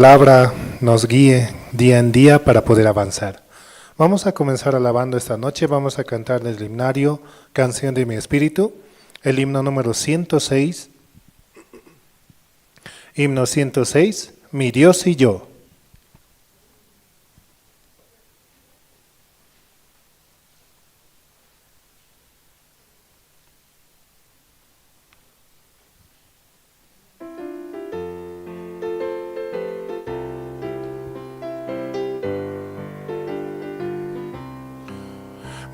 palabra nos guíe día en día para poder avanzar. Vamos a comenzar alabando esta noche, vamos a cantar del himnario Canción de mi Espíritu, el himno número 106, himno 106, Mi Dios y yo.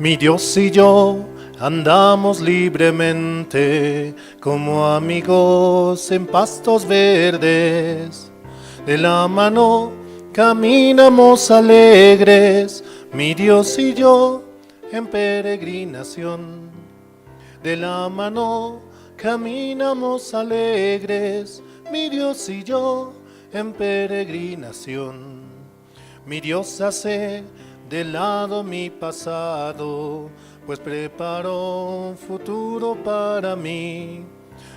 Mi Dios y yo andamos libremente como amigos en pastos verdes. De la mano caminamos alegres, mi Dios y yo en peregrinación. De la mano caminamos alegres, mi Dios y yo en peregrinación. Mi Dios hace de lado mi pasado, pues preparó un futuro para mí.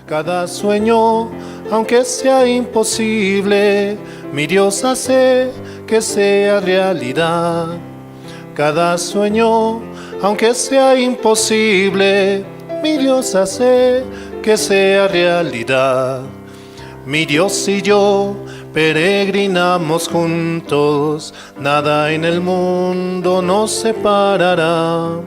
Cada sueño, aunque sea imposible, mi Dios hace que sea realidad. Cada sueño, aunque sea imposible, mi Dios hace que sea realidad. Mi Dios y yo peregrinamos juntos, nada en el mundo nos separará.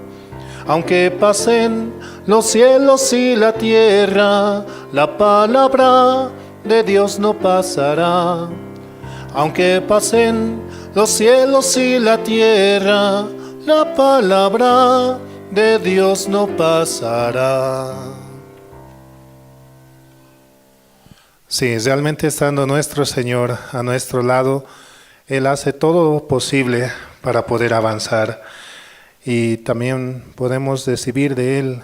Aunque pasen los cielos y la tierra, la palabra de Dios no pasará. Aunque pasen los cielos y la tierra, la palabra de Dios no pasará. Sí, realmente estando nuestro Señor a nuestro lado, Él hace todo posible para poder avanzar y también podemos recibir de Él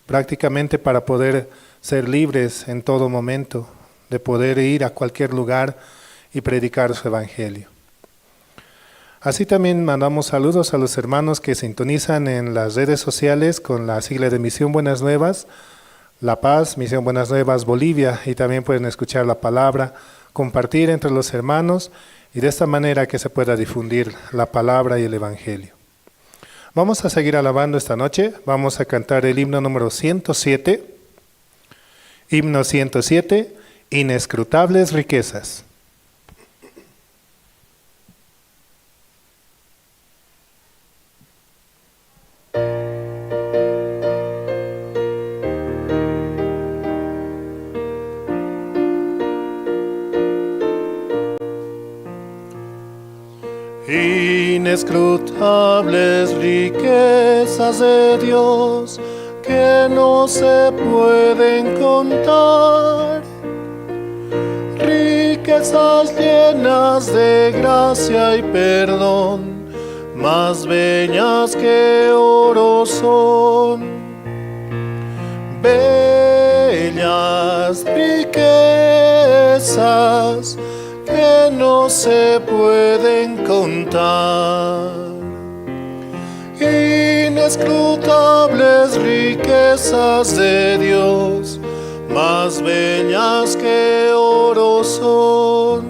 prácticamente para poder ser libres en todo momento, de poder ir a cualquier lugar y predicar su Evangelio. Así también mandamos saludos a los hermanos que sintonizan en las redes sociales con la sigla de Misión Buenas Nuevas, La Paz, Misión Buenas Nuevas, Bolivia, y también pueden escuchar la palabra, compartir entre los hermanos y de esta manera que se pueda difundir la palabra y el Evangelio. Vamos a seguir alabando esta noche, vamos a cantar el himno número 107, himno 107, Inescrutables riquezas. Inescrutables riquezas de Dios que no se pueden contar, riquezas llenas de gracia y perdón, más bellas que oro son, bellas riquezas que no se pueden contar. Inescrutables riquezas de Dios, más bellas que oro son.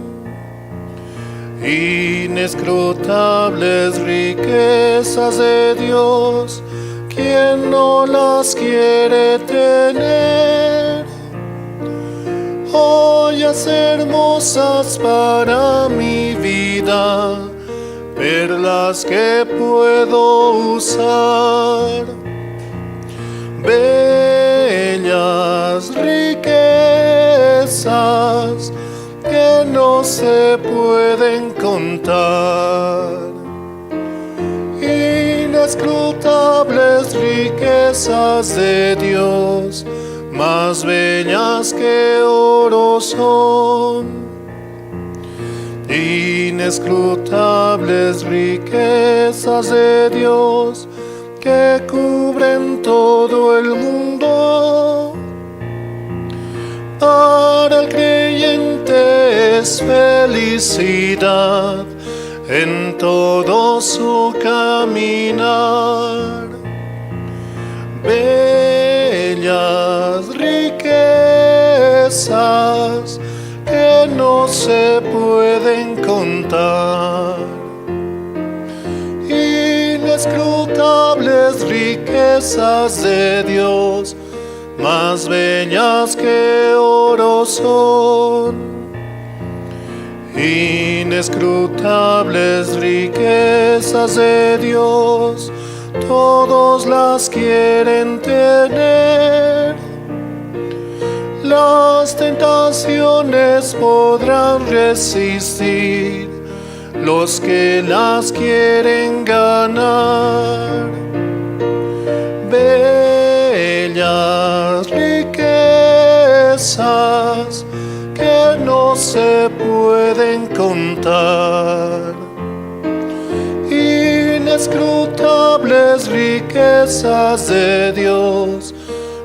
Inescrutables riquezas de Dios, ¿quién no las quiere tener? Joyas hermosas para mi vida, perlas que puedo usar, bellas riquezas que no se pueden contar. Inescrutables riquezas de Dios, más bellas que oro son. Inescrutables riquezas de Dios que cubren todo el mundo. Para el creyente es felicidad en todo su caminar. Bellas riquezas que no se pueden contar. Inescrutables riquezas de Dios, más bellas que oro son. Inescrutables riquezas de Dios, todos las quieren tener. Las tentaciones podrán resistir los que las quieren ganar. Bellas riquezas que no se pueden contar. Inescrutables riquezas de Dios,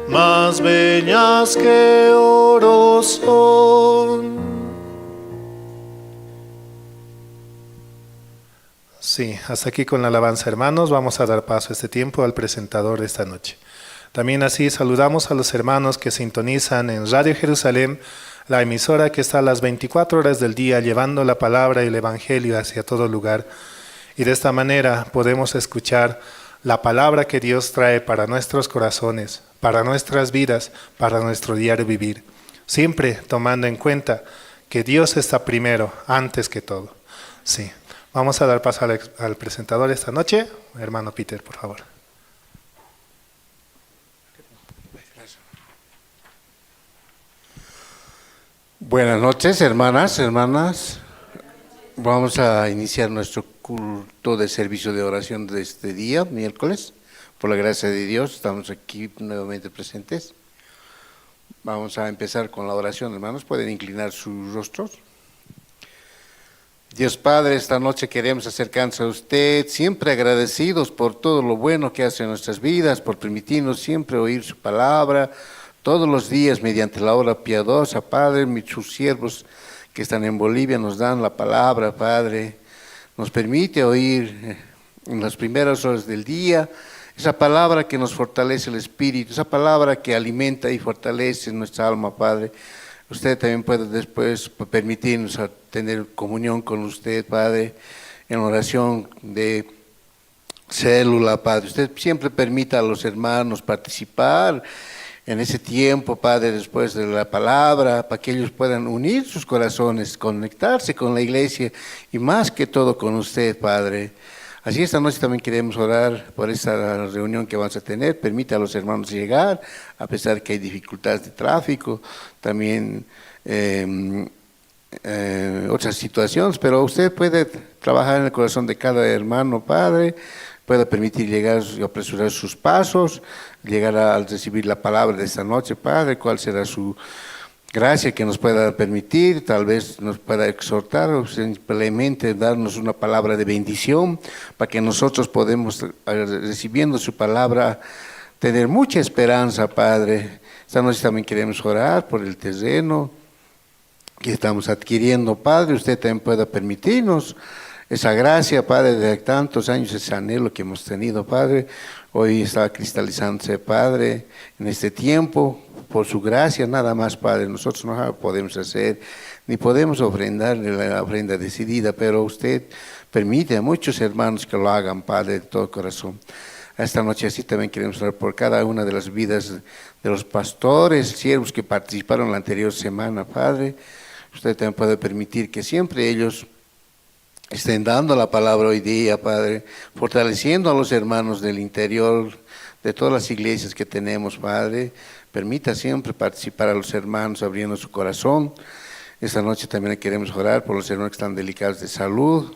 más bellas que oro son. Sí, hasta aquí con la alabanza, hermanos. Vamos a dar paso a este tiempo al presentador de esta noche. También así saludamos a los hermanos que sintonizan en Radio Jerusalén, la emisora que está a las 24 horas del día llevando la palabra y el evangelio hacia todo lugar. Y de esta manera podemos escuchar la palabra que Dios trae para nuestros corazones, para nuestras vidas, para nuestro diario vivir. Siempre tomando en cuenta que Dios está primero, antes que todo. Sí. Vamos a dar paso al presentador esta noche. Hermano Peter, por favor. Buenas noches, hermanas. Vamos a iniciar nuestro culto de servicio de oración de este día, miércoles. Por la gracia de Dios, estamos aquí nuevamente presentes. Vamos a empezar con la oración, hermanos. Pueden inclinar sus rostros. Dios Padre, esta noche queremos acercarnos a usted, siempre agradecidos por todo lo bueno que hace en nuestras vidas, por permitirnos siempre oír su palabra, todos los días mediante la hora piadosa, Padre. Sus siervos que están en Bolivia nos dan la palabra, Padre, nos permite oír en las primeras horas del día esa palabra que nos fortalece el espíritu, esa palabra que alimenta y fortalece nuestra alma, Padre. Usted también puede después permitirnos tener comunión con usted, Padre, en oración de célula, Padre. Usted siempre permita a los hermanos participar en ese tiempo, Padre, después de la palabra, para que ellos puedan unir sus corazones, conectarse con la iglesia y más que todo con usted, Padre. Así esta noche también queremos orar por esta reunión que vamos a tener. Permita a los hermanos llegar, a pesar que hay dificultades de tráfico, también otras situaciones, pero usted puede trabajar en el corazón de cada hermano, Padre, puede permitir llegar y apresurar sus pasos, llegar a recibir la palabra de esta noche, Padre. ¿Cuál será su gracia que nos pueda permitir? Tal vez nos pueda exhortar o simplemente darnos una palabra de bendición para que nosotros podamos, recibiendo su palabra, tener mucha esperanza, Padre. Esta noche también queremos orar por el terreno que estamos adquiriendo, Padre. Usted también pueda permitirnos esa gracia, Padre, de tantos años, ese anhelo que hemos tenido, Padre. Hoy está cristalizándose, Padre, en este tiempo, por su gracia, nada más, Padre. Nosotros no podemos hacer, ni podemos ofrendarle la ofrenda decidida, pero usted permite a muchos hermanos que lo hagan, Padre, de todo corazón. Esta noche así también queremos orar por cada una de las vidas de los pastores, siervos que participaron la anterior semana, Padre. Usted también puede permitir que siempre ellos estén dando la palabra hoy día, Padre, fortaleciendo a los hermanos del interior de todas las iglesias que tenemos, Padre. Permita siempre participar a los hermanos abriendo su corazón. Esta noche también queremos orar por los hermanos que están delicados de salud,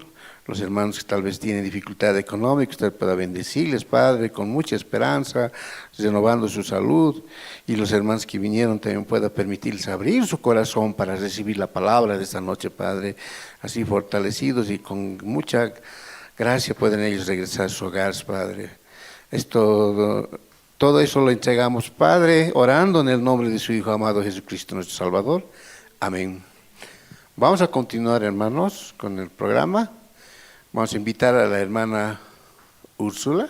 los hermanos que tal vez tienen dificultad económica. Usted pueda bendecirles, Padre, con mucha esperanza, renovando su salud. Y los hermanos que vinieron también pueda permitirles abrir su corazón para recibir la palabra de esta noche, Padre. Así fortalecidos y con mucha gracia pueden ellos regresar a sus hogares, Padre. Todo eso lo entregamos, Padre, orando en el nombre de su Hijo amado Jesucristo, nuestro Salvador. Amén. Vamos a continuar, hermanos, con el programa. Vamos a invitar a la hermana Úrsula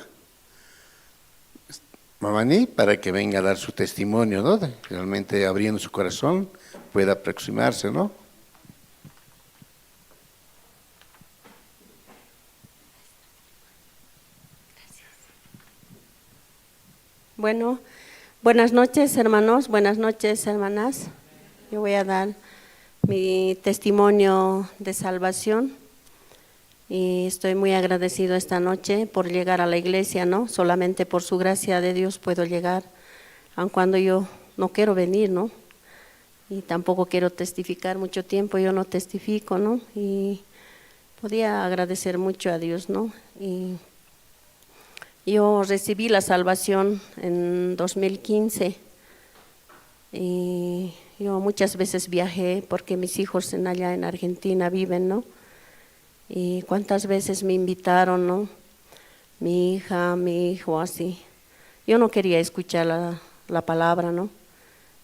Mamani para que venga a dar su testimonio, ¿no? Realmente abriendo su corazón, pueda aproximarse, ¿no? Bueno, buenas noches, hermanos, buenas noches, hermanas. Yo voy a dar mi testimonio de salvación y estoy muy agradecido esta noche por llegar a la iglesia, ¿no? Solamente por su gracia de Dios puedo llegar, aun cuando yo no quiero venir, ¿no? Y tampoco quiero testificar mucho tiempo, yo no testifico, ¿no? Y podía agradecer mucho a Dios, ¿no? Y yo recibí la salvación en 2015 y yo muchas veces viajé porque mis hijos allá en Argentina viven, ¿no? Y cuántas veces me invitaron, ¿no? Mi hija, mi hijo, así. Yo no quería escuchar la palabra, ¿no?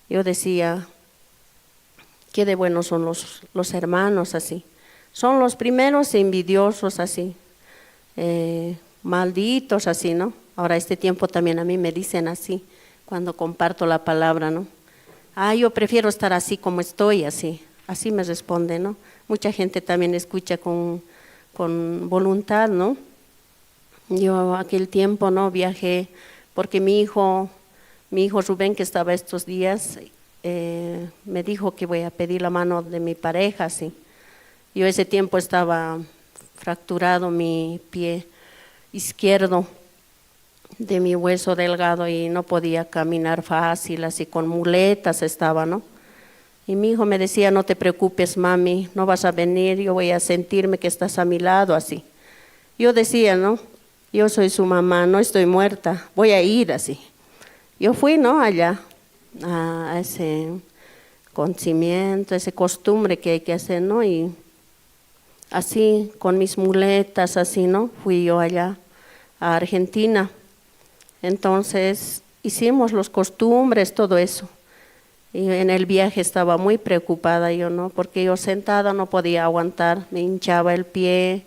Yo decía, qué de buenos son los hermanos, así. Son los primeros envidiosos, así. Malditos, así, ¿no? Ahora este tiempo también a mí me dicen así, cuando comparto la palabra, ¿no? Yo prefiero estar así como estoy, así me responde, ¿no? Mucha gente también escucha con voluntad, ¿no? Yo aquel tiempo, ¿no? Viajé porque mi hijo Rubén, que estaba estos días, me dijo que voy a pedir la mano de mi pareja, así. Yo ese tiempo estaba fracturado mi pie izquierdo de mi hueso delgado y no podía caminar fácil, así con muletas estaba, ¿no? Y mi hijo me decía, no te preocupes, mami, no vas a venir, yo voy a sentirme que estás a mi lado, así. Yo decía, ¿no? Yo soy su mamá, no estoy muerta, voy a ir, así. Yo fui, ¿no? Allá, a ese conocimiento, ese costumbre que hay que hacer, ¿no? Y así, con mis muletas, así, ¿no? Fui yo allá a Argentina. Entonces hicimos los costumbres, todo eso. Y en el viaje estaba muy preocupada yo, ¿no? Porque yo sentada no podía aguantar, me hinchaba el pie,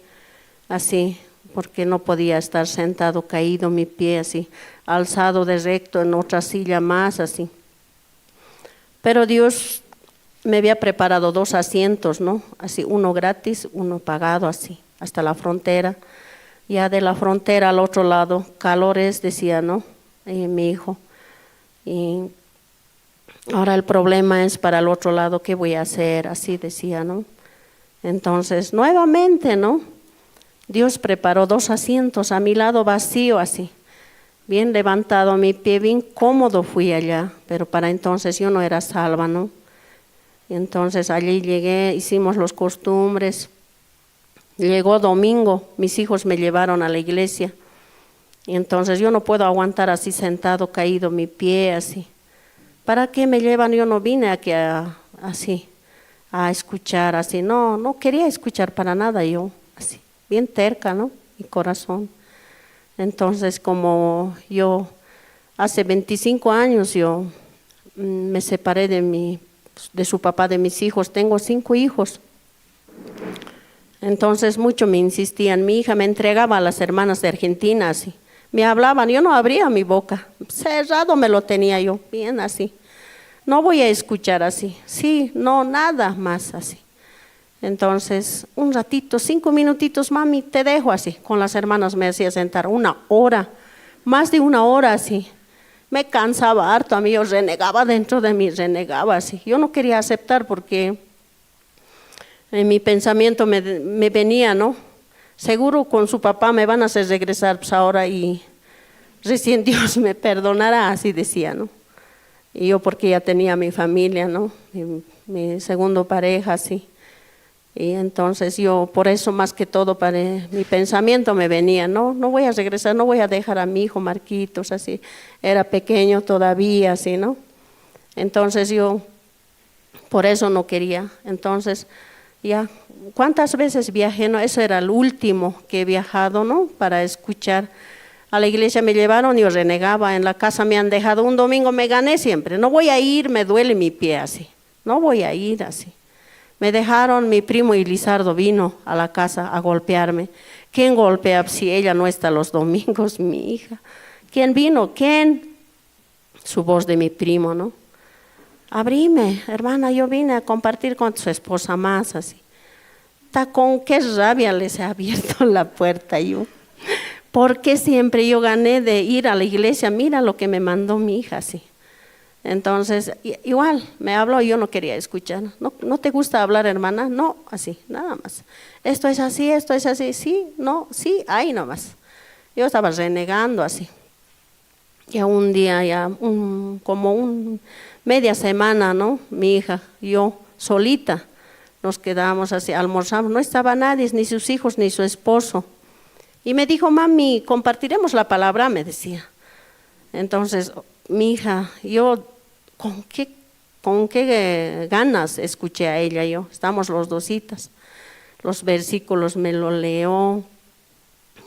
así, porque no podía estar sentado, caído mi pie, así, alzado de recto en otra silla más, así. Pero Dios me había preparado 2 asientos, ¿no? Así, uno gratis, uno pagado, así, hasta la frontera. Ya de la frontera al otro lado, calores, decía, ¿no? Mi hijo. Y ahora el problema es para el otro lado, ¿qué voy a hacer? Así decía, ¿no? Entonces, nuevamente, ¿no? Dios preparó 2 asientos a mi lado vacío, así. Bien levantado mi pie, bien cómodo fui allá, pero para entonces yo no era salva, ¿no? Y entonces allí llegué, hicimos los costumbres. Llegó domingo, mis hijos me llevaron a la iglesia y entonces yo no puedo aguantar así sentado, caído mi pie, así. ¿Para qué me llevan? Yo no vine aquí así, a escuchar, así. No quería escuchar para nada yo, así, bien terca, ¿no? Mi corazón. Entonces, como yo hace 25 años yo me separé de su papá, de mis hijos, tengo 5 hijos. Entonces mucho me insistían, mi hija me entregaba a las hermanas de Argentina, así. Me hablaban, yo no abría mi boca, cerrado me lo tenía yo, bien así. No voy a escuchar así, sí, no, nada más así. Entonces, un ratito, 5 minutitos, mami, te dejo así. Con las hermanas me hacía sentar 1 hora, más de 1 hora así. Me cansaba harto, a mí yo renegaba dentro de mí, renegaba así. Yo no quería aceptar porque en mi pensamiento me venía, ¿no? Seguro con su papá me van a hacer regresar pues ahora y recién Dios me perdonará, así decía, ¿no? Y yo porque ya tenía mi familia, ¿no? Mi segundo pareja, así. Y entonces yo, por eso más que todo, mi pensamiento me venía, no voy a regresar, no voy a dejar a mi hijo Marquitos, así. Era pequeño todavía, así, ¿no? Entonces yo, por eso no quería. Entonces, ya, ¿cuántas veces viajé? No, eso era el último que he viajado, ¿no? Para escuchar. A la iglesia me llevaron y yo renegaba, en la casa me han dejado, un domingo me gané siempre, no voy a ir, me duele mi pie así, no voy a ir así. Me dejaron, mi primo Elizardo vino a la casa a golpearme. ¿Quién golpea si ella no está los domingos, mi hija? ¿Quién vino? ¿Quién? Su voz de mi primo, ¿no? Abrime, hermana, yo vine a compartir con su esposa más, así. Con qué rabia les he abierto la puerta yo. ¿por qué siempre yo gané de ir a la iglesia? Mira lo que me mandó mi hija, así. Entonces, igual, me habló y yo no quería escuchar. ¿No te gusta hablar, hermana? No, así, nada más. Esto es así, sí, no, sí, ahí nomás. Yo estaba renegando así. Ya un día, media semana, ¿no? Mi hija, yo, solita, nos quedamos así, almorzamos. No estaba nadie, ni sus hijos, ni su esposo. Y me dijo, mami, compartiremos la palabra, me decía. Entonces, mi hija, yo, ¿con qué ganas escuché a ella yo? Estamos los dositas. Los versículos me lo leo.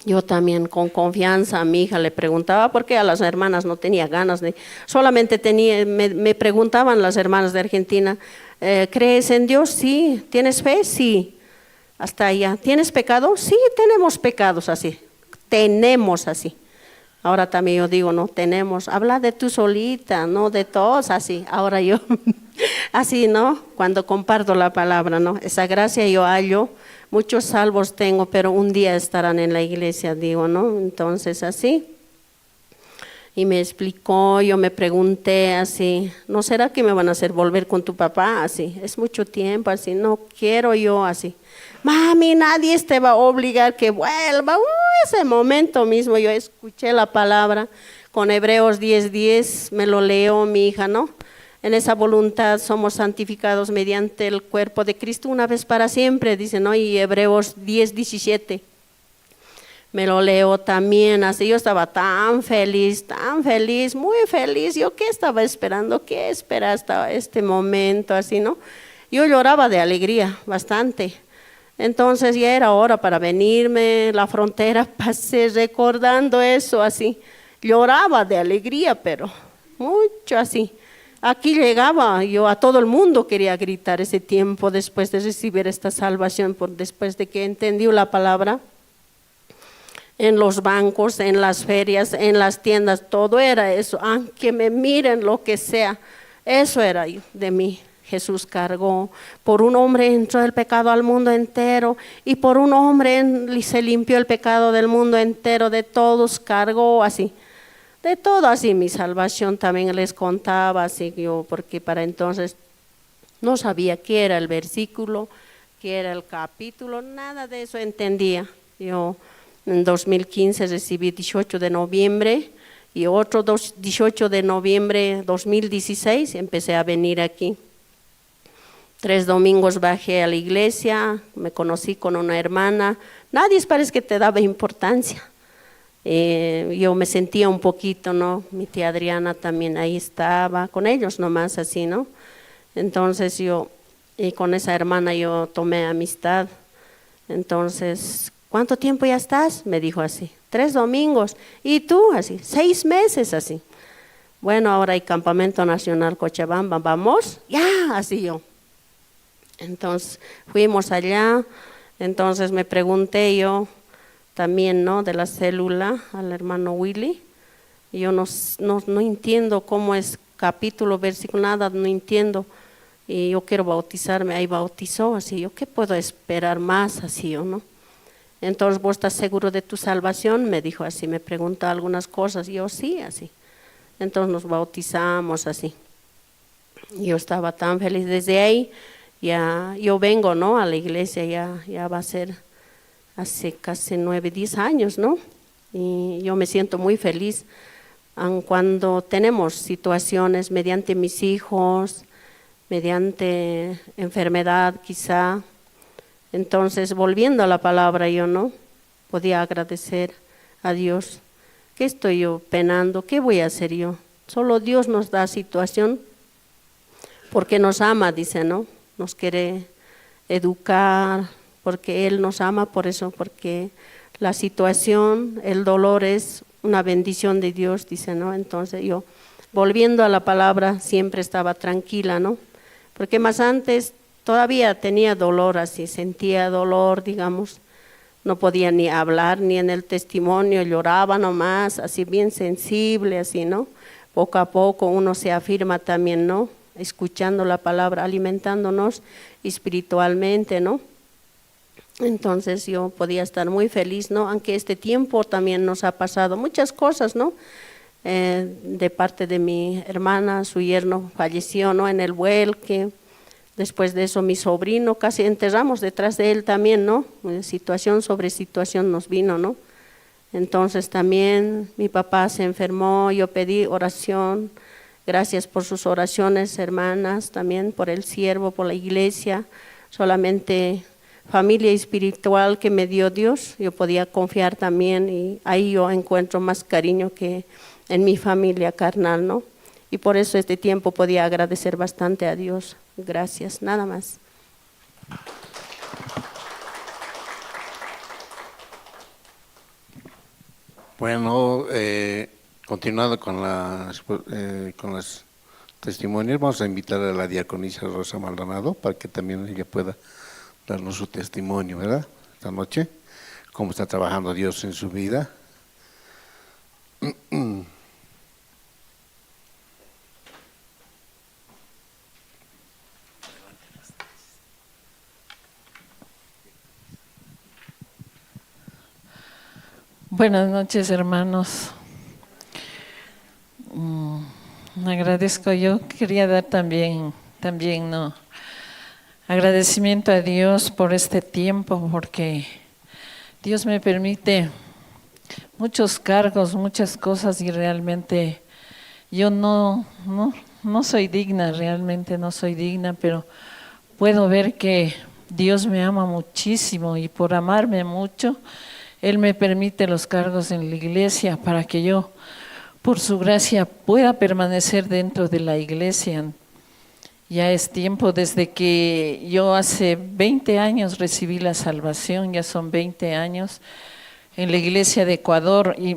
Yo también con confianza a mi hija le preguntaba, porque a las hermanas no tenía ganas de, solamente me preguntaban las hermanas de Argentina, ¿crees en Dios? Sí. ¿Tienes fe? Sí. Hasta allá. ¿Tienes pecado? Sí, tenemos pecados así. Tenemos así. Ahora también yo digo, no, tenemos, habla de tú solita, no de todos, así. Ahora yo, así, ¿no? Cuando comparto la palabra, ¿no? Esa gracia yo hallo, muchos salvos tengo, pero un día estarán en la iglesia, digo, ¿no? Entonces, así. Y me explicó, yo me pregunté así, ¿no será que me van a hacer volver con tu papá? Así, es mucho tiempo, así, no quiero yo, así. Mami, nadie te va a obligar que vuelva. Ese momento mismo yo escuché la palabra con Hebreos 10:10, me lo leo mi hija, ¿no? En esa voluntad somos santificados mediante el cuerpo de Cristo una vez para siempre, dice, ¿no? Y Hebreos 10:17, me lo leo también, así yo estaba tan feliz, muy feliz. Yo qué estaba esperando, qué esperaba hasta este momento, así, ¿no? Yo lloraba de alegría bastante. Entonces ya era hora para venirme, la frontera pasé recordando eso así, lloraba de alegría, pero mucho así. Aquí llegaba, yo a todo el mundo quería gritar ese tiempo después de recibir esta salvación, después de que entendí la palabra. En los bancos, en las ferias, en las tiendas, todo era eso, aunque me miren lo que sea, eso era de mí. Jesús cargó, por un hombre entró el pecado al mundo entero y por un hombre se limpió el pecado del mundo entero, de todos cargó así, de todo así. Mi salvación también les contaba así yo, porque para entonces no sabía qué era el versículo, qué era el capítulo, nada de eso entendía. Yo en 2015 recibí 18 de noviembre y otro 18 de noviembre 2016 empecé a venir aquí. 3 domingos bajé a la iglesia, me conocí con una hermana, nadie parece que te daba importancia. Yo me sentía un poquito, ¿no? Mi tía Adriana también ahí estaba, con ellos nomás así, ¿no? Entonces con esa hermana yo tomé amistad. Entonces, ¿cuánto tiempo ya estás? Me dijo así, 3 domingos. ¿Y tú? Así, 6 meses así. Bueno, ahora hay Campamento Nacional Cochabamba, ¿vamos? Ya, así yo. Entonces fuimos allá, entonces me pregunté yo también, ¿no? De la célula al hermano Willy. Yo no entiendo cómo es capítulo, versículo, nada, no entiendo. Y yo quiero bautizarme, ahí bautizó, así yo, ¿qué puedo esperar más? Así yo, ¿no? Entonces, ¿vos estás seguro de tu salvación? Me dijo así, me preguntó algunas cosas, y yo sí, así. Entonces nos bautizamos así. Yo estaba tan feliz desde ahí. Ya, yo vengo, ¿no? A la iglesia, ya va a ser hace casi 9, 10 años, ¿no? Y yo me siento muy feliz aun cuando tenemos situaciones mediante mis hijos, mediante enfermedad quizá. Entonces, volviendo a la palabra, yo no podía agradecer a Dios. ¿Qué estoy yo penando? ¿Qué voy a hacer yo? Solo Dios nos da situación porque nos ama, dice, ¿no? Nos quiere educar, porque Él nos ama, por eso, porque la situación, el dolor es una bendición de Dios, dice, ¿no? Entonces yo, volviendo a la palabra, siempre estaba tranquila, ¿no? Porque más antes todavía tenía dolor así, sentía dolor, digamos, no podía ni hablar, ni en el testimonio, lloraba nomás, así bien sensible, así, ¿no? Poco a poco uno se afirma también, ¿no? Escuchando la palabra, alimentándonos espiritualmente, ¿no? Entonces yo podía estar muy feliz, ¿no? Aunque este tiempo también nos ha pasado muchas cosas, ¿no? De parte de mi hermana, su yerno falleció, ¿no? En el vuelque. Después de eso mi sobrino, casi enterramos detrás de él también, ¿no? Situación sobre situación nos vino, ¿no? Entonces también mi papá se enfermó, yo pedí oración, gracias por sus oraciones, hermanas, también por el siervo, por la iglesia, solamente familia espiritual que me dio Dios, yo podía confiar también y ahí yo encuentro más cariño que en mi familia carnal, ¿no? Y por eso este tiempo podía agradecer bastante a Dios. Gracias, nada más. Bueno, continuando con los testimonios, vamos a invitar a la diaconisa Rosa Maldonado para que también ella pueda darnos su testimonio, ¿verdad? Esta noche, cómo está trabajando Dios en su vida. Buenas noches, hermanos. Agradezco, yo quería dar también no, agradecimiento a Dios por este tiempo, porque Dios me permite muchos cargos, muchas cosas y realmente yo no soy digna, realmente no soy digna, pero puedo ver que Dios me ama muchísimo y por amarme mucho, Él me permite los cargos en la iglesia para que yo, por su gracia, pueda permanecer dentro de la iglesia. Ya es tiempo desde que yo hace 20 años recibí la salvación, ya son 20 años en la iglesia de Ecuador y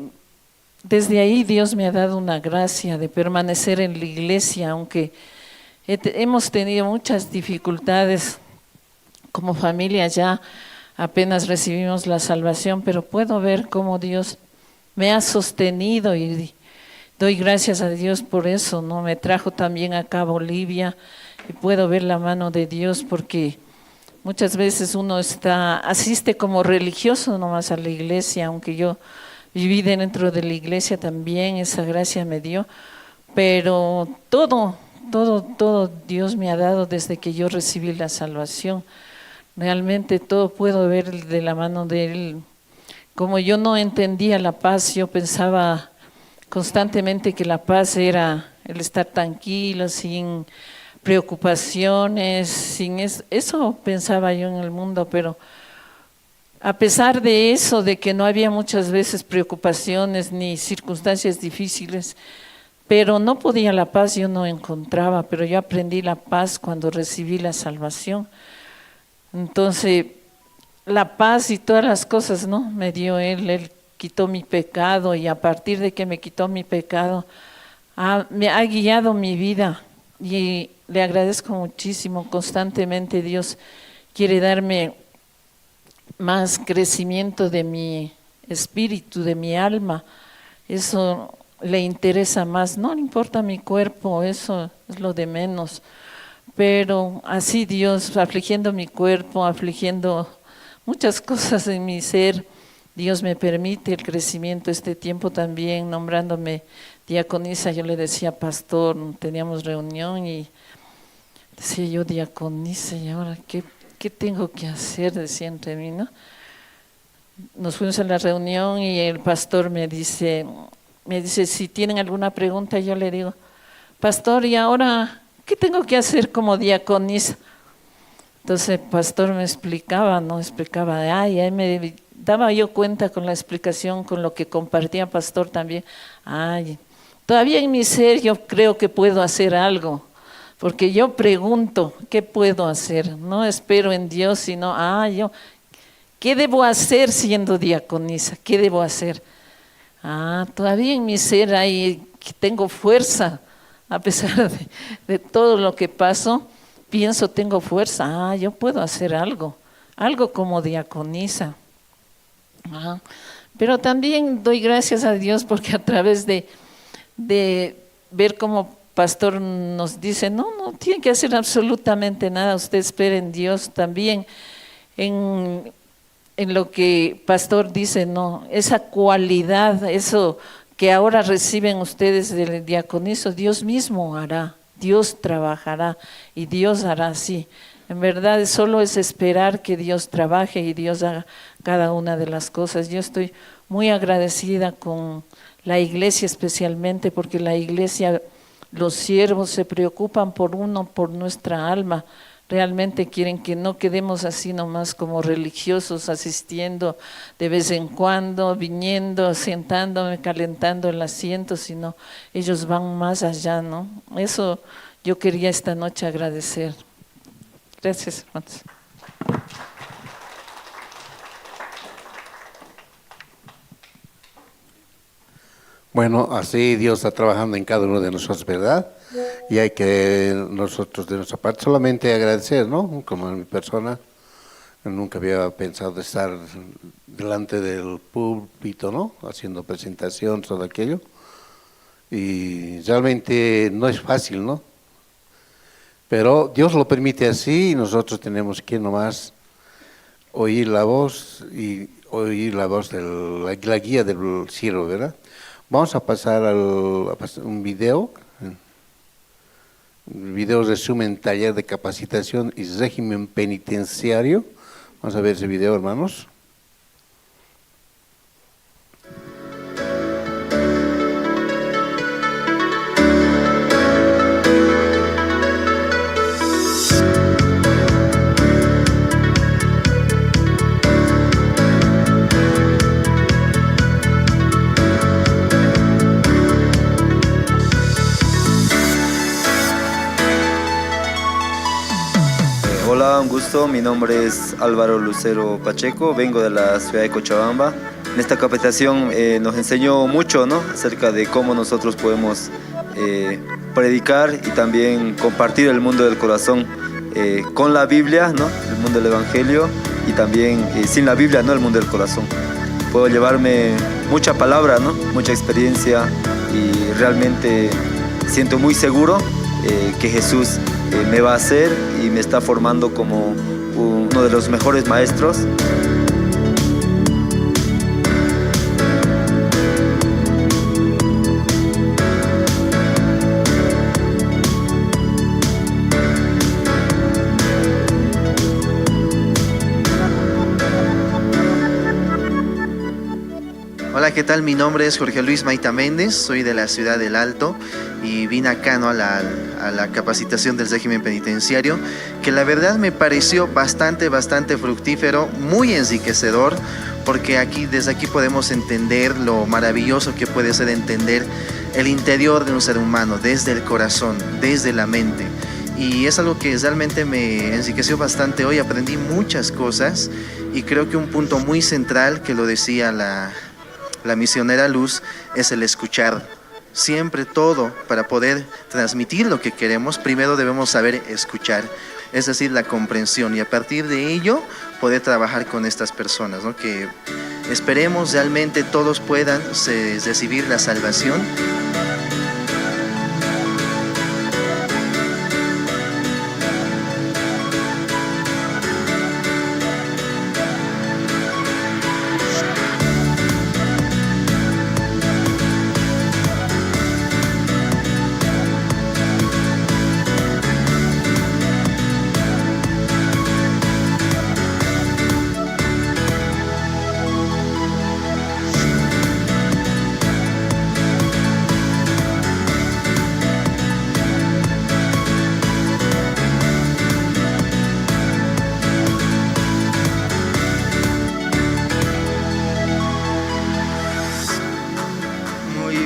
desde ahí Dios me ha dado una gracia de permanecer en la iglesia, aunque hemos tenido muchas dificultades como familia ya. Apenas recibimos la salvación, pero puedo ver cómo Dios me ha sostenido y doy gracias a Dios por eso, ¿no? Me trajo también acá a Bolivia y puedo ver la mano de Dios porque muchas veces uno asiste como religioso nomás a la iglesia, aunque yo viví dentro de la iglesia también, esa gracia me dio, pero todo Dios me ha dado desde que yo recibí la salvación. Realmente todo puedo ver de la mano de Él. Como yo no entendía la paz, yo pensaba constantemente que la paz era el estar tranquilo, sin preocupaciones, sin eso pensaba yo en el mundo, pero a pesar de eso, de que no había muchas veces preocupaciones ni circunstancias difíciles, pero no podía la paz, yo no encontraba, pero yo aprendí la paz cuando recibí la salvación. Entonces, la paz y todas las cosas, ¿no? Me dio Él quitó mi pecado y a partir de que me quitó mi pecado, me ha guiado mi vida y le agradezco muchísimo. Constantemente Dios quiere darme más crecimiento de mi espíritu, de mi alma. Eso le interesa más, no le importa mi cuerpo, eso es lo de menos. Pero así Dios, afligiendo mi cuerpo, afligiendo muchas cosas en mi ser, Dios me permite el crecimiento este tiempo también, nombrándome diaconisa. Yo le decía pastor, teníamos reunión y decía yo diaconisa, y ahora ¿qué tengo que hacer? Decía entre mí, ¿no? Nos fuimos a la reunión y el pastor me dice, si tienen alguna pregunta, yo le digo, pastor, ¿y ahora qué tengo que hacer como diaconisa? Entonces el pastor me explicaba, ahí me daba yo cuenta con la explicación, con lo que compartía pastor también. Todavía en mi ser yo creo que puedo hacer algo, porque yo pregunto, ¿qué puedo hacer? No espero en Dios, sino, ¿qué debo hacer siendo diaconisa? ¿Qué debo hacer? Todavía en mi ser tengo fuerza, a pesar de todo lo que paso, pienso, tengo fuerza, yo puedo hacer algo como diaconisa. Pero también doy gracias a Dios porque a través de ver cómo pastor nos dice, no tiene que hacer absolutamente nada, usted espere en Dios también. En en lo que Pastor dice, no, esa cualidad, eso que ahora reciben ustedes del diaconizo, Dios mismo hará, Dios trabajará y Dios hará así. En verdad, solo es esperar que Dios trabaje y Dios haga cada una de las cosas. Yo estoy muy agradecida con la iglesia especialmente, porque la iglesia, los siervos se preocupan por uno, por nuestra alma. Realmente quieren que no quedemos así nomás como religiosos, asistiendo de vez en cuando, viniendo, sentándome, calentando el asiento, sino ellos van más allá, ¿no? Eso yo quería esta noche agradecer. Gracias, hermanos. Bueno, así Dios está trabajando en cada uno de nosotros, ¿verdad? Y hay que nosotros de nuestra parte solamente agradecer, ¿no? Como en mi persona, nunca había pensado estar delante del púlpito, ¿no? Haciendo presentación, todo aquello. Y realmente no es fácil, ¿no? Pero Dios lo permite así y nosotros tenemos que nomás oír la voz y oír la voz de la guía del siervo, ¿verdad? Vamos a pasar a un video. El video resumen taller de capacitación y régimen penitenciario. Vamos a ver ese video, hermanos. Hola, un gusto. Mi nombre es Álvaro Lucero Pacheco, vengo de la ciudad de Cochabamba. En esta capacitación nos enseñó mucho, ¿no?, acerca de cómo nosotros podemos predicar y también compartir el mundo del corazón con la Biblia, ¿no?, el mundo del Evangelio, y también sin la Biblia, ¿no?, el mundo del corazón. Puedo llevarme mucha palabra, ¿no?, mucha experiencia, y realmente siento muy seguro que Jesús me va a hacer y me está formando como uno de los mejores maestros. Hola, ¿qué tal? Mi nombre es Jorge Luis Maita Méndez, soy de la ciudad del Alto y vine acá, ¿no?, a la capacitación del régimen penitenciario, que la verdad me pareció bastante fructífero, muy enriquecedor, porque desde aquí podemos entender lo maravilloso que puede ser entender el interior de un ser humano, desde el corazón, desde la mente. Y es algo que realmente me enriqueció bastante hoy, aprendí muchas cosas, y creo que un punto muy central, que lo decía la misionera Luz, es el escuchar. Siempre todo, para poder transmitir lo que queremos, primero debemos saber escuchar, es decir, la comprensión, y a partir de ello poder trabajar con estas personas, ¿no?, que esperemos realmente todos puedan recibir la salvación.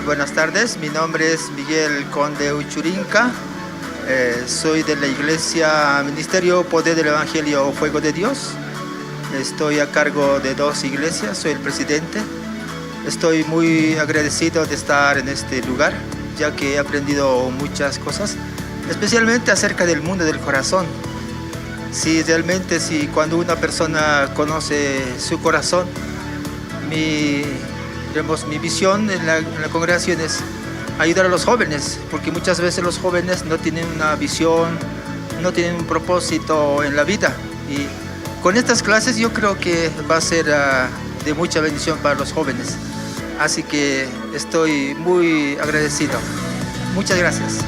Buenas tardes, mi nombre es Miguel Conde Uchurinca, soy de la Iglesia Ministerio Poder del Evangelio Fuego de Dios. Estoy a cargo de 2 iglesias, soy el presidente. Estoy muy agradecido de estar en este lugar, ya que he aprendido muchas cosas, especialmente acerca del mundo del corazón. Si realmente, cuando una persona conoce su corazón, mi visión en la congregación es ayudar a los jóvenes, porque muchas veces los jóvenes no tienen una visión, no tienen un propósito en la vida, y con estas clases yo creo que va a ser de mucha bendición para los jóvenes. Así que estoy muy agradecido. Muchas gracias.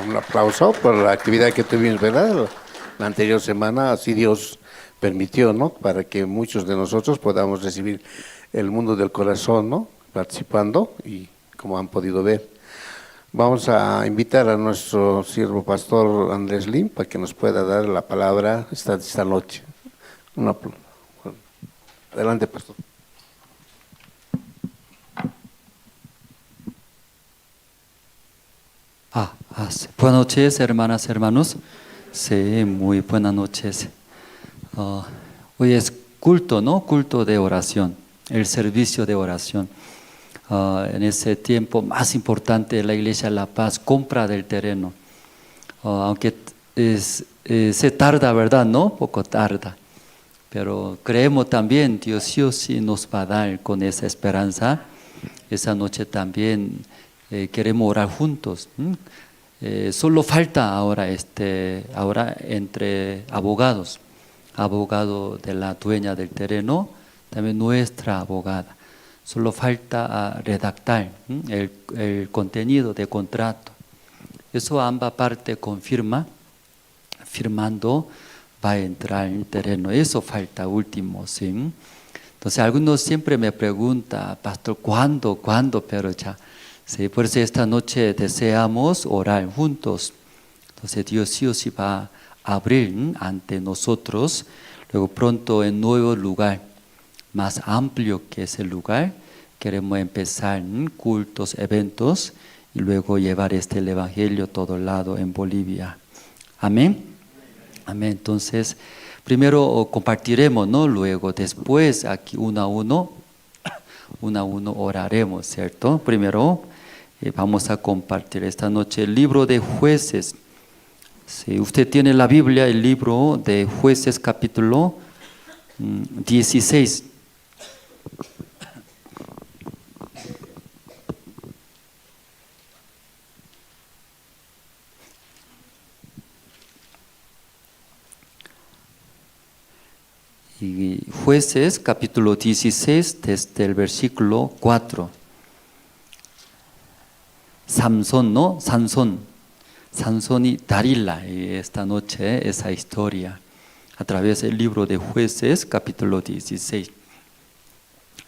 Un aplauso por la actividad que tuvimos, ¿verdad? La anterior semana, así Dios permitió, ¿no? Para que muchos de nosotros podamos recibir el mundo del corazón, ¿no? Participando y como han podido ver. Vamos a invitar a nuestro siervo pastor Andrés Lim para que nos pueda dar la palabra esta noche. Adelante, pastor. Buenas noches, hermanas, hermanos. Sí, muy buenas noches. Hoy es culto, ¿no? Culto de oración, el servicio de oración. En ese tiempo más importante de la Iglesia de La Paz, compra del terreno. Aunque se tarda, ¿verdad? ¿No? Poco tarda. Pero creemos también, Dios sí nos va a dar con esa esperanza. Esa noche también queremos orar juntos. Solo falta ahora entre abogados, abogado de la dueña del terreno, también nuestra abogada. Solo falta redactar el contenido de contrato. Eso ambas partes firmando va a entrar en el terreno. Eso falta último, ¿sí? Entonces algunos siempre me preguntan, pastor, ¿cuándo? Pero ya. Sí, por eso esta noche deseamos orar juntos. Entonces Dios sí va a abrir ante nosotros, luego pronto en nuevo lugar, más amplio que ese lugar. Queremos empezar cultos, eventos y luego llevar el evangelio a todo lado en Bolivia. Amén. Amén. Entonces, primero compartiremos, ¿no? Luego, después, aquí uno a uno oraremos, ¿cierto? Primero vamos a compartir esta noche el libro de Jueces. Si usted tiene la Biblia, el libro de Jueces capítulo 16. Y Jueces capítulo 16 desde el versículo 4. Samson, ¿no? Sansón y Dalila, y esta noche esa historia a través del libro de Jueces capítulo 16.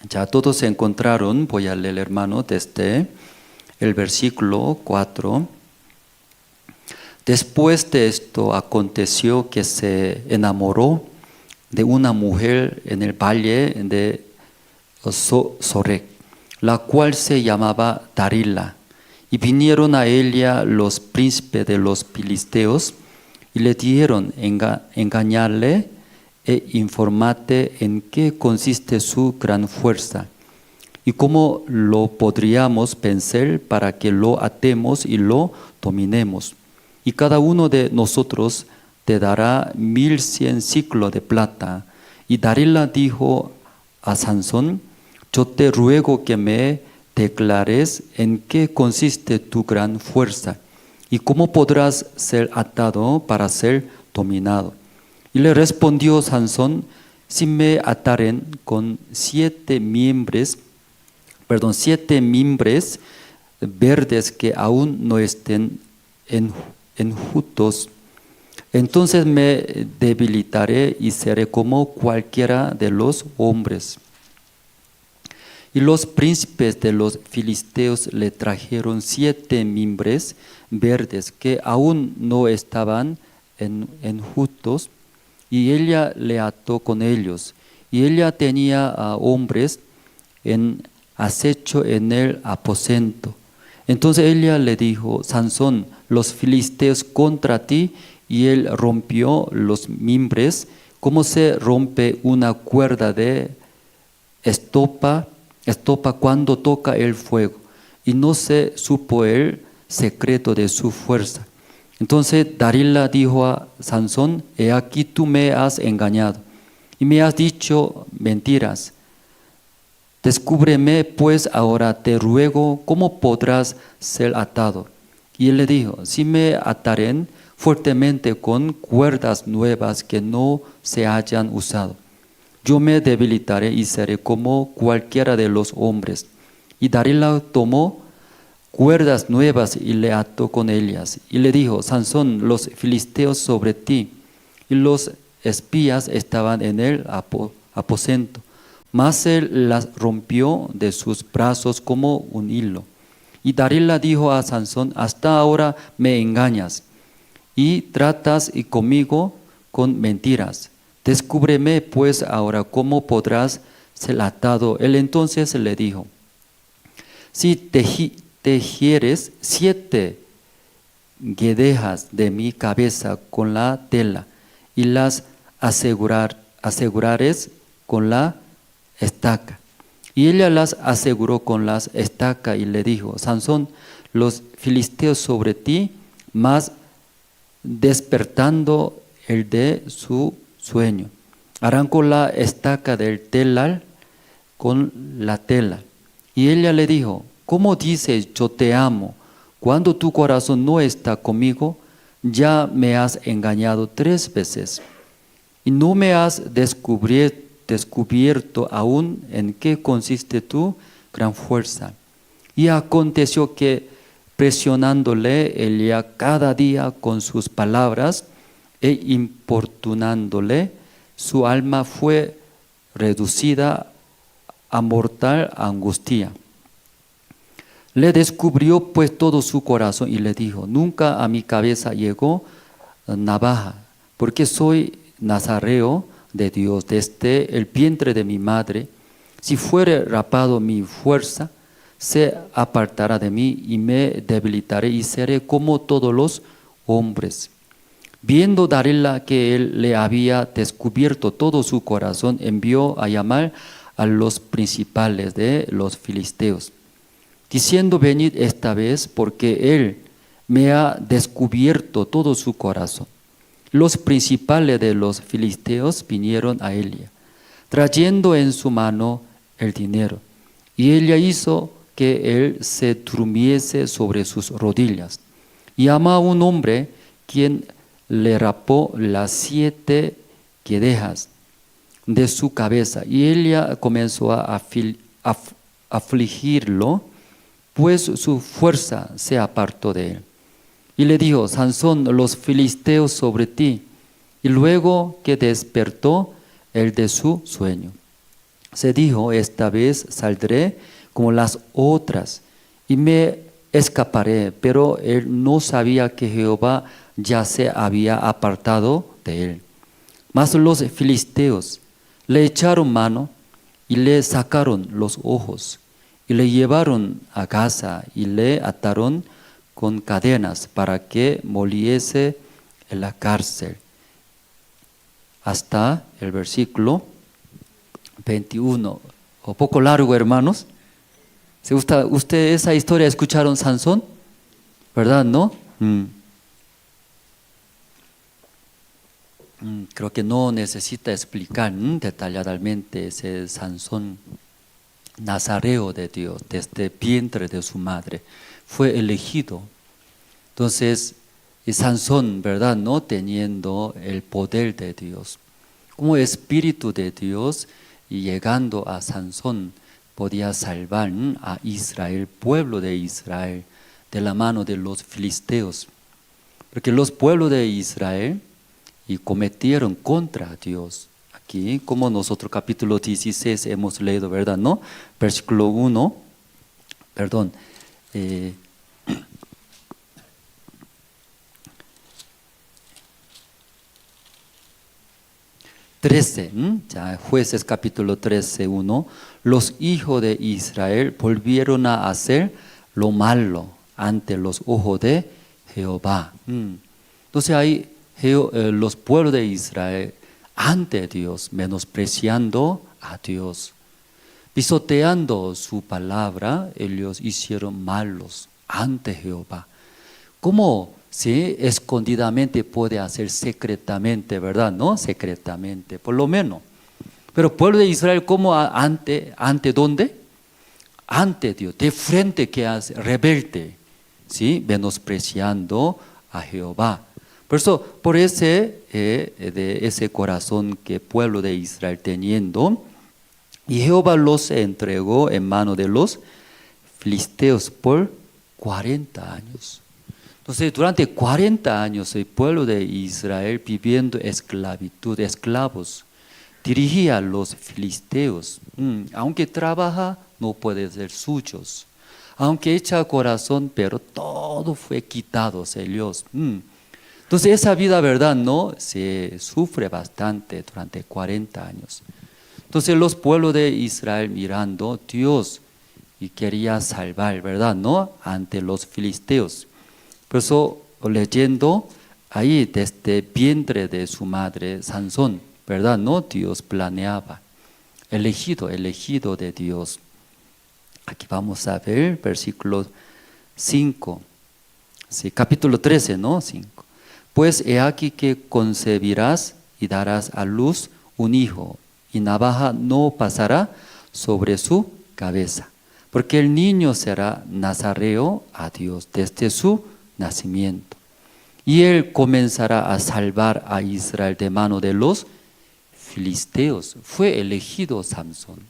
Ya todos se encontraron, voy a leer, hermano, desde el versículo 4. Después de esto aconteció que se enamoró de una mujer en el valle de Sorek, la cual se llamaba Dalila. Y vinieron a ella los príncipes de los filisteos y le dijeron, engañarle e informate en qué consiste su gran fuerza y cómo lo podríamos vencer para que lo atemos y lo dominemos. Y cada uno de nosotros te dará 1100 ciclos de plata. Y Dalila dijo a Sansón, yo te ruego que me declares en qué consiste tu gran fuerza y cómo podrás ser atado para ser dominado. Y le respondió Sansón, si me ataren con 7 miembros verdes que aún no estén enjutos, entonces me debilitaré y seré como cualquiera de los hombres. Y los príncipes de los filisteos le trajeron 7 mimbres verdes que aún no estaban enjutos, y ella le ató con ellos. Y ella tenía a hombres en acecho en el aposento. Entonces ella le dijo, Sansón, los filisteos contra ti, y él rompió los mimbres, como se rompe una cuerda de estopa cuando toca el fuego, y no se supo el secreto de su fuerza. Entonces Dalila dijo a Sansón: he aquí tú me has engañado y me has dicho mentiras. Descúbreme pues ahora, te ruego, cómo podrás ser atado. Y él le dijo: si me ataren fuertemente con cuerdas nuevas que no se hayan usado, yo me debilitaré y seré como cualquiera de los hombres. Y Dalila tomó cuerdas nuevas y le ató con ellas. Y le dijo: Sansón, los filisteos sobre ti. Y los espías estaban en el aposento, mas él las rompió de sus brazos como un hilo. Y Dalila dijo a Sansón: hasta ahora me engañas y tratas conmigo con mentiras. Descúbreme pues ahora cómo podrás ser atado. Él entonces le dijo: si tejieres 7 guedejas de mi cabeza con la tela y las asegurares con la estaca. Y ella las aseguró con las estacas y le dijo: Sansón, los filisteos sobre ti, mas despertando el de su sueño, arrancó la estaca del telar con la tela. Y ella le dijo: ¿cómo dices yo te amo cuando tu corazón no está conmigo? Ya me has engañado 3 veces y no me has descubierto aún en qué consiste tu gran fuerza. Y aconteció que, presionándole ella cada día con sus palabras e importunándole, su alma fue reducida a mortal angustia. Le descubrió pues todo su corazón y le dijo: nunca a mi cabeza llegó navaja, porque soy nazareo de Dios desde el vientre de mi madre. Si fuere rapado mi fuerza, se apartará de mí y me debilitaré y seré como todos los hombres. Viendo Dalila que él le había descubierto todo su corazón, envió a llamar a los principales de los filisteos, diciendo: venid esta vez, porque él me ha descubierto todo su corazón. Los principales de los filisteos vinieron a ella, trayendo en su mano el dinero, y ella hizo que él se durmiese sobre sus rodillas. Y llamó a un hombre, quien le rapó las 7 guedejas de su cabeza, y ella comenzó a afligirlo, pues su fuerza se apartó de él. Y le dijo: Sansón, los filisteos sobre ti. Y luego que despertó él de su sueño, se dijo: esta vez saldré como las otras y me escaparé. Pero él no sabía que Jehová ya se había apartado de él. Mas los filisteos le echaron mano y le sacaron los ojos y le llevaron a Gaza y le ataron con cadenas para que moliese en la cárcel. Hasta el versículo 21. Un poco largo, hermanos. ¿Se gusta usted esa historia? ¿Escucharon Sansón? ¿Verdad, no? Creo que no necesita explicar detalladamente ese Sansón nazareo de Dios, desde el vientre de su madre. Fue elegido. Entonces, Sansón, ¿verdad?, no teniendo el poder de Dios, como espíritu de Dios, y llegando a Sansón, podía salvar a Israel, pueblo de Israel, de la mano de los filisteos. Porque los pueblos de Israel y cometieron contra Dios. Aquí, como nosotros capítulo 16 hemos leído, ¿verdad?, ¿no? Versículo 1, perdón, 13, ya, Jueces capítulo 13, 1, los hijos de Israel volvieron a hacer lo malo ante los ojos de Jehová. Entonces ahí los pueblos de Israel ante Dios, menospreciando a Dios, pisoteando su palabra, ellos hicieron malos ante Jehová. ¿Cómo escondidamente puede hacer secretamente, verdad? No secretamente, por lo menos. Pero el pueblo de Israel, ¿cómo ante dónde? Ante Dios, de frente que hace, rebelde, ¿sí? Menospreciando a Jehová. Por ese corazón que el pueblo de Israel teniendo, y Jehová los entregó en mano de los filisteos por 40 años. Entonces, durante 40 años el pueblo de Israel viviendo esclavitud, esclavos, dirigía a los filisteos. Aunque trabaja, no puede ser suyos. Aunque echa corazón, pero todo fue quitado ellos. Entonces esa vida, verdad, no se sufre bastante durante 40 años. Entonces los pueblos de Israel mirando Dios y quería salvar, verdad, no, ante los filisteos. Por eso leyendo ahí desde el vientre de su madre Sansón, verdad, no, Dios planeaba, elegido de Dios. Aquí vamos a ver versículo 5, sí, capítulo 13, ¿no? 5. Pues he aquí que concebirás y darás a luz un hijo, y navaja no pasará sobre su cabeza, porque el niño será nazareo a Dios desde su nacimiento. Y él comenzará a salvar a Israel de mano de los filisteos. Fue elegido Samson.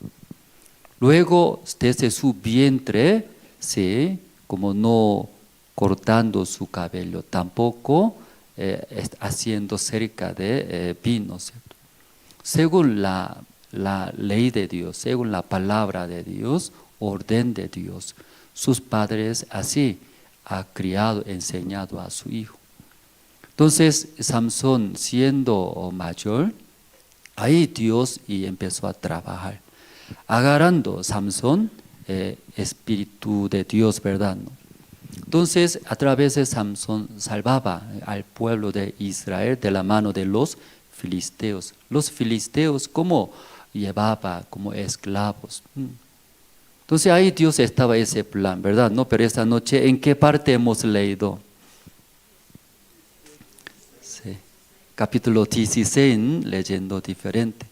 Luego, desde su vientre, sí, como no cortando su cabello, tampoco haciendo cerca de vino, ¿cierto? Según la ley de Dios, según la palabra de Dios, orden de Dios, sus padres así ha criado, enseñado a su hijo. Entonces, Samson siendo mayor, ahí Dios y empezó a trabajar, agarrando Samson espíritu de Dios, ¿verdad? ¿No? Entonces, a través de Samson salvaba al pueblo de Israel de la mano de los filisteos. Los filisteos, ¿cómo llevaba como esclavos? Entonces ahí Dios estaba ese plan, ¿verdad? No, pero esta noche, ¿en qué parte hemos leído? Sí. Capítulo 16, leyendo diferente.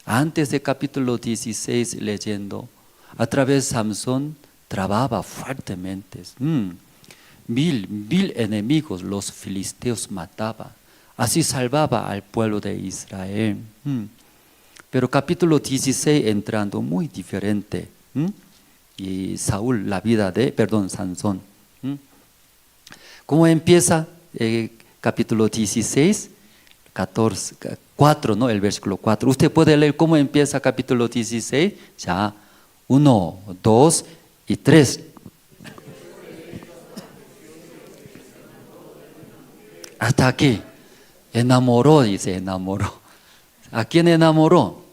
Antes de capítulo 16, leyendo, a través de Samson, trababa fuertemente. Mil enemigos los filisteos mataba. Así salvaba al pueblo de Israel. Pero capítulo 16 entrando muy diferente. Y Saúl, la vida de, Sansón. ¿Cómo empieza capítulo 16? 4, ¿no? El versículo 4. Usted puede leer cómo empieza capítulo 16. Ya, 1, 2 y 3. Hasta aquí. Enamoró, dice, enamoró. ¿A quién enamoró?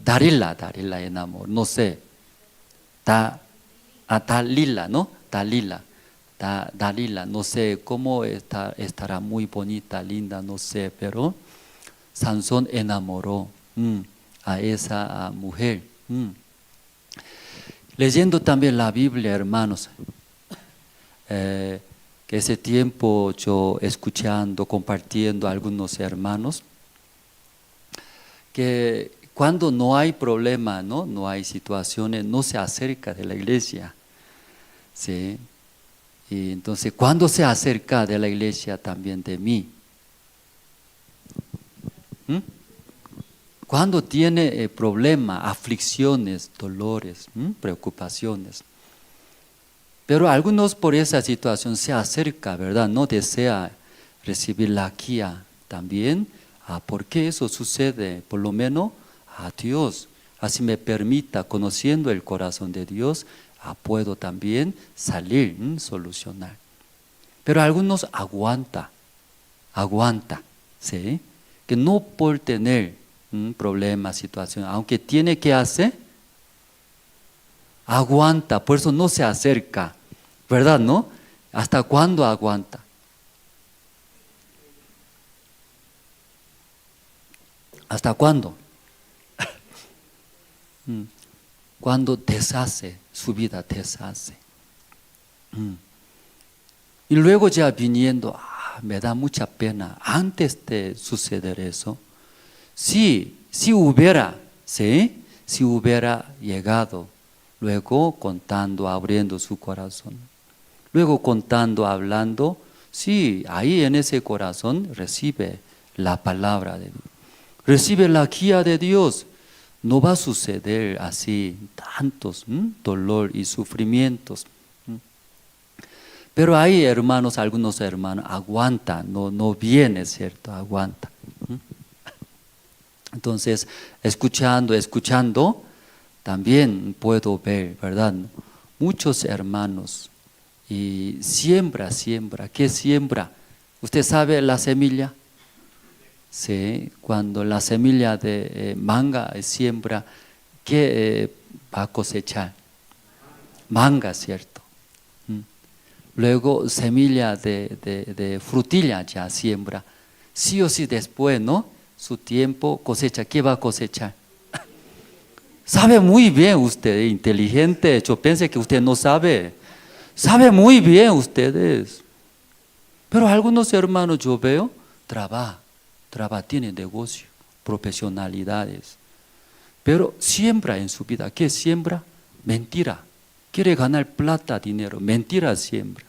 Dalila enamoró, no sé. Dalila, ¿no? Dalila, no sé cómo estará muy bonita, linda, no sé, pero Sansón enamoró a esa mujer. Leyendo también la Biblia, hermanos, que ese tiempo yo escuchando, compartiendo a algunos hermanos, que cuando no hay problema, no hay situaciones, no se acerca de la iglesia, ¿sí? Y entonces, ¿cuándo se acerca de la iglesia también de mí? Cuando tiene problemas, aflicciones, dolores, preocupaciones. Pero algunos por esa situación se acerca, ¿verdad? No desea recibir la guía también. ¿Por qué eso sucede? Por lo menos a Dios. Así me permita, conociendo el corazón de Dios, puedo también salir, solucionar. Pero algunos aguanta, ¿sí? Que no por tener problemas, situación, aunque tiene que hacer, aguanta, por eso no se acerca, ¿verdad? ¿No? ¿Hasta cuándo aguanta? ¿Hasta cuándo? Cuando deshace, su vida deshace. Y luego ya viniendo, me da mucha pena, antes de suceder eso, si hubiera llegado, luego contando, abriendo su corazón, luego contando, hablando, sí, ahí en ese corazón recibe la palabra de Dios, recibe la guía de Dios. No va a suceder así tantos dolor y sufrimientos. Pero hay hermanos, algunos hermanos aguantan, no viene, ¿cierto? Aguanta. Entonces, escuchando, también puedo ver, ¿verdad? Muchos hermanos y siembra, ¿qué siembra? ¿Usted sabe la semilla? Sí, cuando la semilla de manga siembra, ¿qué va a cosechar? Manga, ¿cierto? Luego semilla de frutilla ya siembra. Sí o sí después, ¿no? Su tiempo cosecha. ¿Qué va a cosechar? Sabe muy bien usted, inteligente. Yo pensé que usted no sabe. Sabe muy bien ustedes. Pero algunos hermanos yo veo, trabaja, tiene negocio, profesionalidades. Pero siembra en su vida. ¿Qué siembra? Mentira. Quiere ganar plata, dinero. Mentira siembra.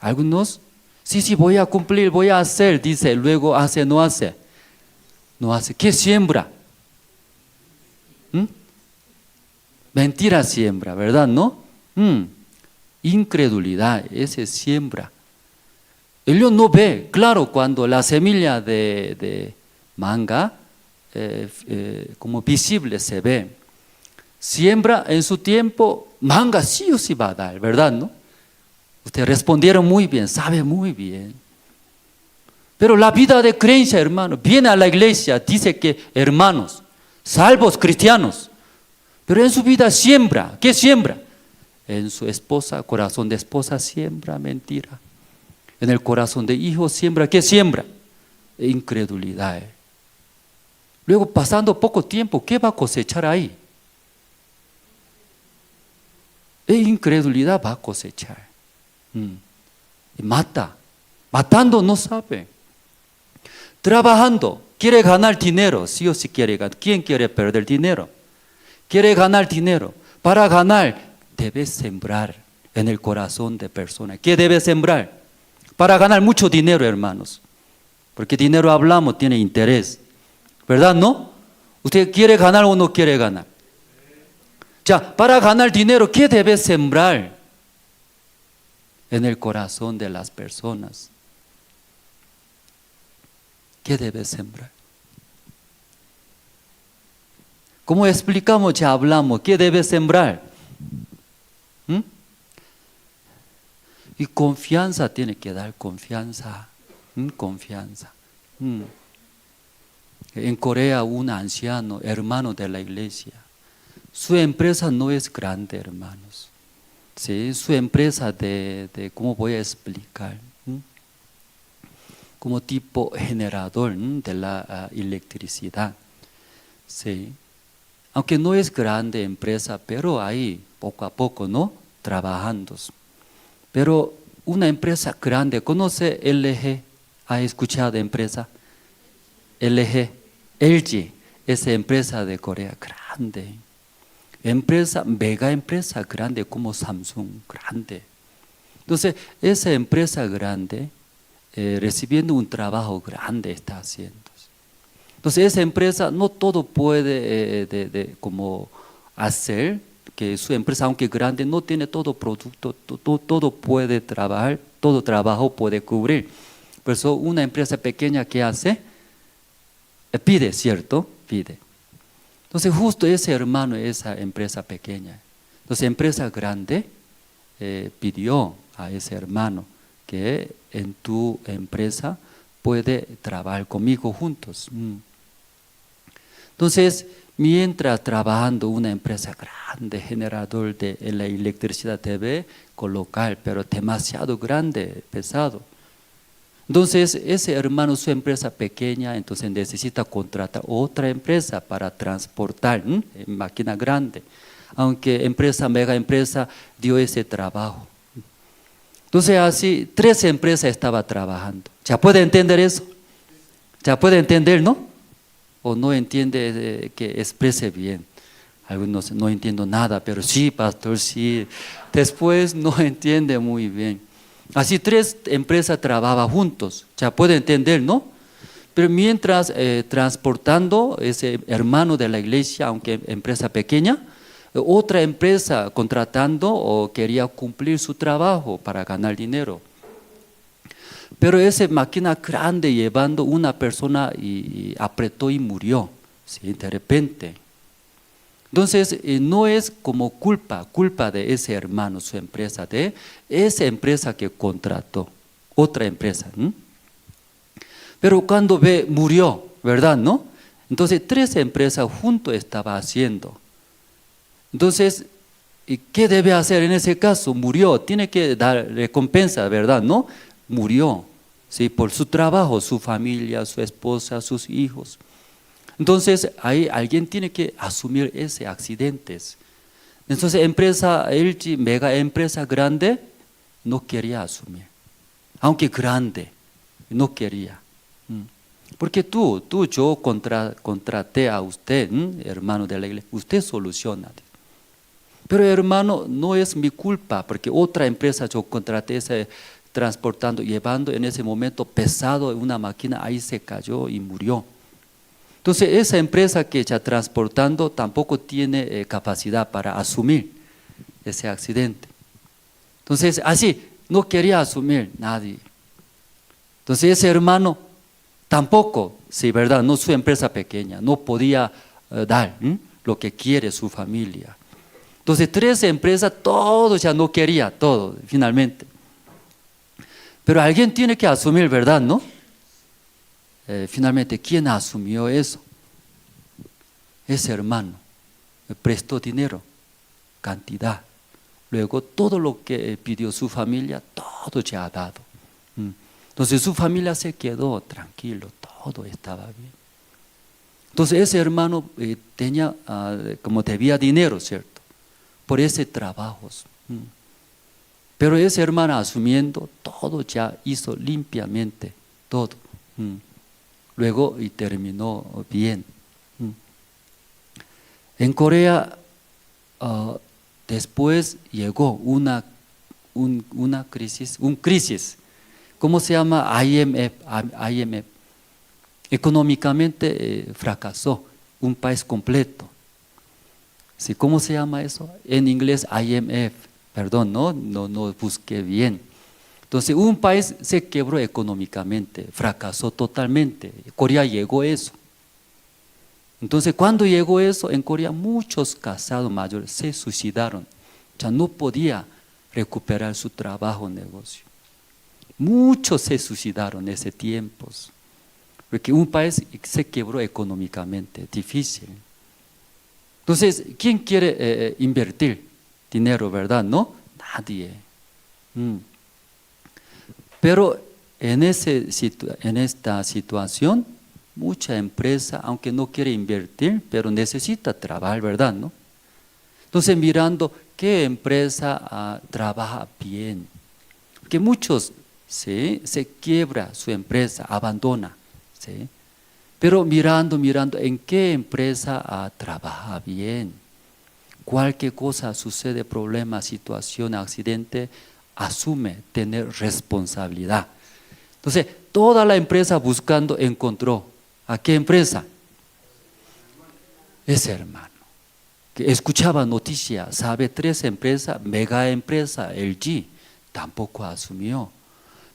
Algunos, sí, voy a cumplir, voy a hacer, dice, luego hace, no hace. No hace. ¿Qué siembra? Mentira siembra, ¿verdad? ¿No? Incredulidad, ese siembra. Ellos no ve, claro, cuando la semilla de manga como visible se ve. Siembra en su tiempo, manga sí o sí va a dar, ¿verdad? ¿No? Ustedes respondieron muy bien, sabe muy bien. Pero la vida de creencia, hermano, viene a la iglesia, dice que hermanos, salvos cristianos, pero en su vida siembra. ¿Qué siembra? En su esposa, corazón de esposa siembra mentira. En el corazón de hijo siembra. ¿Qué siembra? Incredulidad. Luego, pasando poco tiempo, ¿qué va a cosechar ahí? Incredulidad va a cosechar. Matando no sabe. Trabajando, quiere ganar dinero, sí o sí quiere ganar. ¿Quién quiere perder dinero? Quiere ganar dinero. Para ganar, debe sembrar en el corazón de personas. ¿Qué debe sembrar? Para ganar mucho dinero, hermanos. Porque dinero hablamos, tiene interés. ¿Verdad? ¿No? ¿Usted quiere ganar o no quiere ganar? Ya, para ganar dinero, ¿qué debe sembrar? En el corazón de las personas. ¿Qué debe sembrar? ¿Cómo explicamos? Ya hablamos. ¿Qué debe sembrar? Y confianza tiene que dar, confianza. Confianza. En Corea, un anciano, hermano de la iglesia, su empresa no es grande, hermanos. ¿Sí? Su empresa ¿cómo voy a explicar? Como tipo generador de la electricidad. ¿Sí? Aunque no es grande empresa, pero ahí poco a poco, ¿no? Trabajando. Pero una empresa grande, ¿conoce LG? ¿Ha escuchado de empresa? LG, esa empresa de Corea, grande. Empresa, mega empresa grande como Samsung, grande. Entonces, esa empresa grande, recibiendo un trabajo grande está haciendo. Entonces, esa empresa no todo puede como hacer, que su empresa, aunque grande, no tiene todo producto, todo puede trabajar, todo trabajo puede cubrir. Por eso, una empresa pequeña, ¿qué hace? Pide, ¿cierto? Pide. Entonces, justo ese hermano, esa empresa pequeña. Entonces, empresa grande pidió a ese hermano que en tu empresa puede trabajar conmigo juntos. Entonces, mientras trabajando una empresa grande, generador de la electricidad TV local, pero demasiado grande, pesado. Entonces, ese hermano, su empresa pequeña, entonces necesita contratar otra empresa para transportar máquina grande, aunque mega empresa dio ese trabajo. Entonces, así, 3 empresas estaban trabajando. ¿Ya puede entender eso? ¿Ya puede entender, no? ¿O no entiende que exprese bien? Algunos no entiendo nada, pero sí, pastor, sí. Después no entiende muy bien. Así 3 empresas trabajaban juntos. Ya puede entender, ¿no? Pero mientras transportando ese hermano de la iglesia, aunque empresa pequeña, otra empresa contratando o quería cumplir su trabajo para ganar dinero. Pero esa máquina grande llevando una persona y apretó y murió, ¿sí? De repente. Entonces, no es como culpa de ese hermano, su empresa, de esa empresa que contrató, otra empresa. Pero cuando murió, ¿verdad? ¿No? Entonces, 3 empresas juntos estaban haciendo. Entonces, ¿qué debe hacer en ese caso? Murió, tiene que dar recompensa, ¿verdad? ¿No? Murió, ¿sí? Por su trabajo, su familia, su esposa, sus hijos. Entonces, ahí alguien tiene que asumir ese accidente. Entonces, empresa LG, mega empresa grande, no quería asumir. Aunque grande, no quería. Porque yo contraté a usted, hermano de la iglesia, usted soluciona. Pero hermano, no es mi culpa, porque otra empresa yo contraté, transportando, llevando en ese momento pesado una máquina, ahí se cayó y murió. Entonces esa empresa que está transportando tampoco tiene capacidad para asumir ese accidente. Entonces así, no quería asumir nadie. Entonces ese hermano tampoco, sí, ¿verdad? No, su empresa pequeña, no podía dar lo que quiere su familia. Entonces 3 empresas, todos ya no quería, todo, finalmente. Pero alguien tiene que asumir, ¿verdad? ¿No? Finalmente, ¿quién asumió eso? Ese hermano prestó dinero, cantidad. Luego todo lo que pidió su familia, todo ya ha dado. Entonces su familia se quedó tranquilo, todo estaba bien. Entonces ese hermano tenía, como debía dinero, ¿cierto? Por ese trabajo. Pero ese hermano asumiendo, todo ya hizo limpiamente, todo. Luego y terminó bien. En Corea, después llegó una crisis. ¿Cómo se llama? IMF. Económicamente fracasó un país completo. ¿Sí? ¿Cómo se llama eso? En inglés IMF. Perdón, no busqué bien. Entonces un país se quebró económicamente, fracasó totalmente. Corea llegó eso. Entonces cuando llegó eso, en Corea muchos casados mayores se suicidaron. Ya no podía recuperar su trabajo, negocio. Muchos se suicidaron en ese tiempo. Porque un país se quebró económicamente, difícil. Entonces, ¿quién quiere invertir dinero, verdad? ¿No? Nadie. Pero en esta situación, mucha empresa, aunque no quiere invertir, pero necesita trabajar, ¿verdad? ¿No? Entonces, mirando qué empresa trabaja bien. Porque muchos ¿sí? se quiebra su empresa, abandona. ¿Sí? Pero mirando en qué empresa trabaja bien. Cualquier cosa sucede, problema, situación, accidente, asume tener responsabilidad. Entonces, toda la empresa buscando encontró. ¿A qué empresa? Ese hermano, que escuchaba noticias, sabe 3 empresas, mega empresa, LG, tampoco asumió.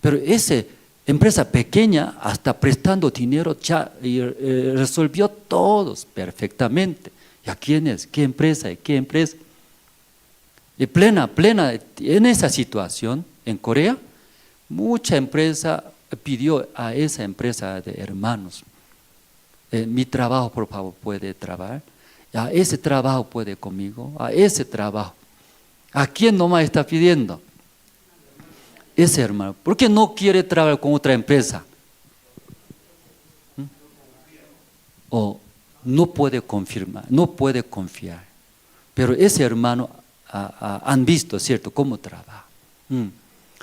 Pero esa empresa pequeña, hasta prestando dinero, ya resolvió todos perfectamente. ¿Y a quién es? ¿Qué empresa? ¿Y qué empresa? Y plena, en esa situación, en Corea, mucha empresa pidió a esa empresa de hermanos, mi trabajo, por favor, puede trabajar. Ya, ese trabajo puede conmigo, a ese trabajo. ¿A quién nomás está pidiendo? Ese hermano. ¿Por qué no quiere trabajar con otra empresa? O no puede confirmar, no puede confiar. Pero ese hermano han visto, ¿cierto?, cómo trabaja.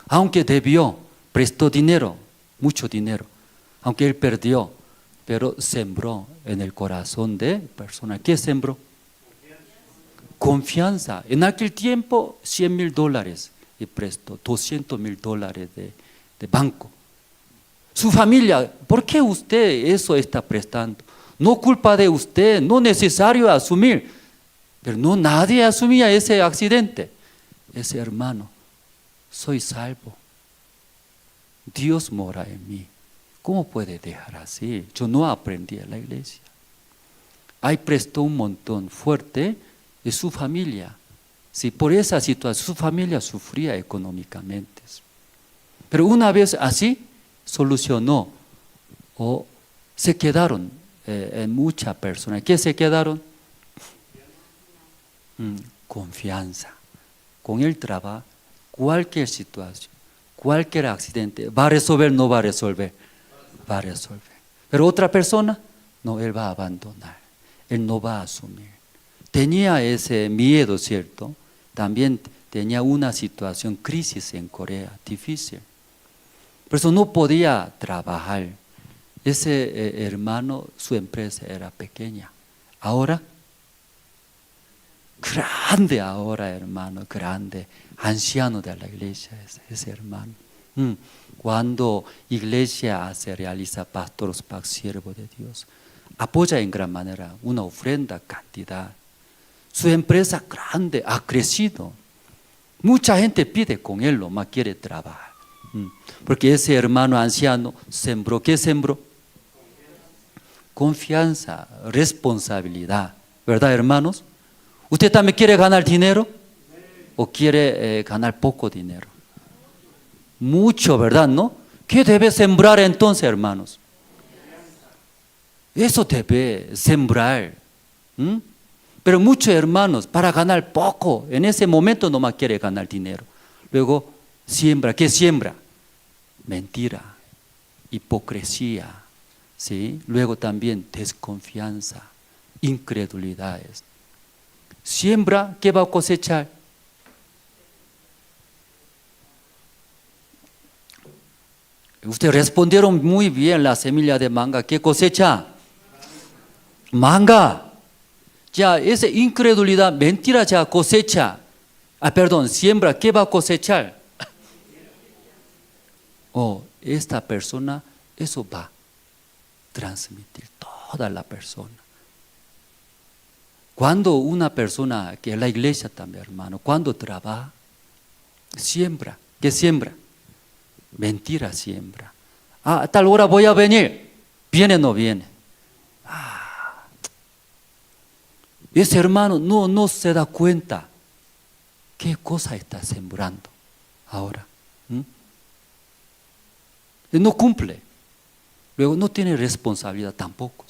Aunque debió, prestó dinero, mucho dinero. Aunque él perdió, pero sembró en el corazón de persona. ¿Qué sembró? Confianza. En aquel tiempo, $100,000 y prestó, $200,000 de banco. Su familia, ¿por qué usted eso está prestando? No culpa de usted, no necesario asumir. Pero no, nadie asumía ese accidente. Ese hermano, soy salvo. Dios mora en mí. ¿Cómo puede dejar así? Yo no aprendí en la iglesia. Ahí prestó un montón fuerte de su familia. Sí, por esa situación su familia sufría económicamente. Pero una vez así, solucionó o se quedaron muchas personas. ¿Qué se quedaron? Confianza. Con el trabajo, cualquier situación, cualquier accidente, ¿va a resolver? No va a resolver. Va a resolver. Pero otra persona, no, él va a abandonar. Él no va a asumir. Tenía ese miedo, ¿cierto? También tenía una situación, crisis en Corea, difícil. Por eso no podía trabajar. Ese hermano, su empresa era pequeña. Ahora, grande ahora, hermano, grande, anciano de la iglesia, ese hermano. Cuando iglesia se realiza pastoros para siervo de Dios, apoya en gran manera una ofrenda, cantidad. Su empresa grande ha crecido. Mucha gente pide con él, lo más quiere trabajar. Porque ese hermano anciano sembró, ¿qué sembró? Confianza, responsabilidad, ¿verdad, hermanos? ¿Usted también quiere ganar dinero? ¿O quiere ganar poco dinero? Mucho, ¿verdad, no? ¿Qué debe sembrar entonces, hermanos? Eso debe sembrar. Pero muchos hermanos, para ganar poco, en ese momento nomás quiere ganar dinero. Luego siembra, ¿qué siembra? Mentira, hipocresía, ¿sí? Luego también desconfianza, incredulidades. Siembra, ¿qué va a cosechar? Ustedes respondieron muy bien, la semilla de manga, ¿qué cosecha? Manga. Ya, esa incredulidad, mentira ya cosecha. Siembra, ¿qué va a cosechar? Esta persona, eso va a transmitir toda la persona. Cuando una persona, que es la iglesia también, hermano, cuando trabaja, siembra. ¿Qué siembra? Mentira siembra. A tal hora voy a venir. ¿Viene o no viene? Ese hermano no se da cuenta qué cosa está sembrando ahora. No cumple. Luego no tiene responsabilidad tampoco.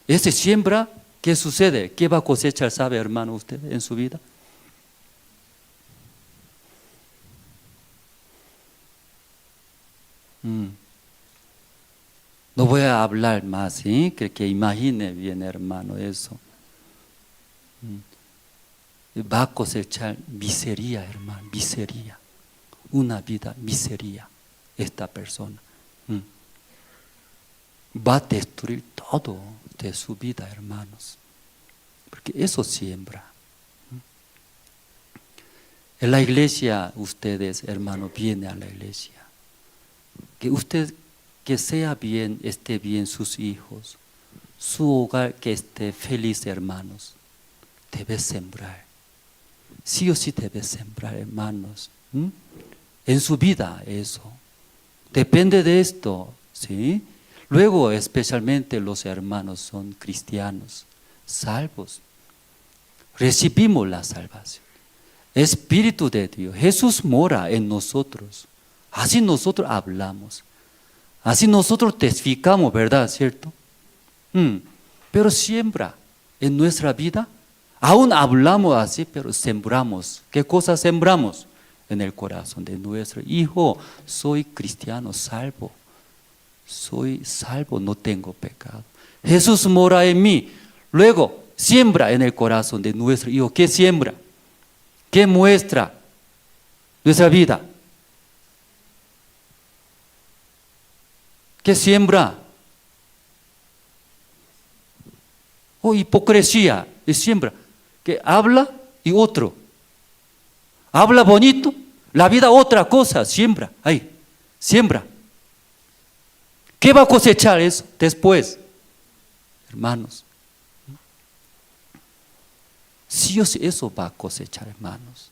Ese siembra, ¿qué sucede? ¿Qué va a cosechar, sabe, hermano, usted en su vida? No voy a hablar más, ¿sí? Que imagine bien, hermano, eso. Va a cosechar miseria, hermano, miseria. Una vida miseria, esta persona. Va a destruir todo de su vida, hermanos. Porque eso siembra. En la iglesia, ustedes, hermanos, vienen a la iglesia. Que usted, que sea bien, esté bien sus hijos, su hogar que esté feliz, hermanos. Debe sembrar. Sí o sí debe sembrar, hermanos. En su vida eso. Depende de esto, ¿sí? Luego, especialmente los hermanos son cristianos, salvos. Recibimos la salvación. Espíritu de Dios, Jesús mora en nosotros. Así nosotros hablamos. Así nosotros testificamos, ¿verdad? ¿Cierto? Pero siembra. en nuestra vida. Aún hablamos así, pero sembramos. ¿Qué cosa sembramos? En el corazón de nuestro hijo, soy cristiano, salvo. Soy salvo, no tengo pecado. Jesús mora en mí. Luego, siembra en el corazón de nuestro hijo. ¿Qué siembra? ¿Qué muestra nuestra vida? ¿Qué siembra? Oh, hipocresía, y siembra. Que habla y otro. Habla bonito, la vida otra cosa, siembra, ahí, siembra. ¿Qué va a cosechar eso después? Hermanos. Sí o sí eso va a cosechar, hermanos.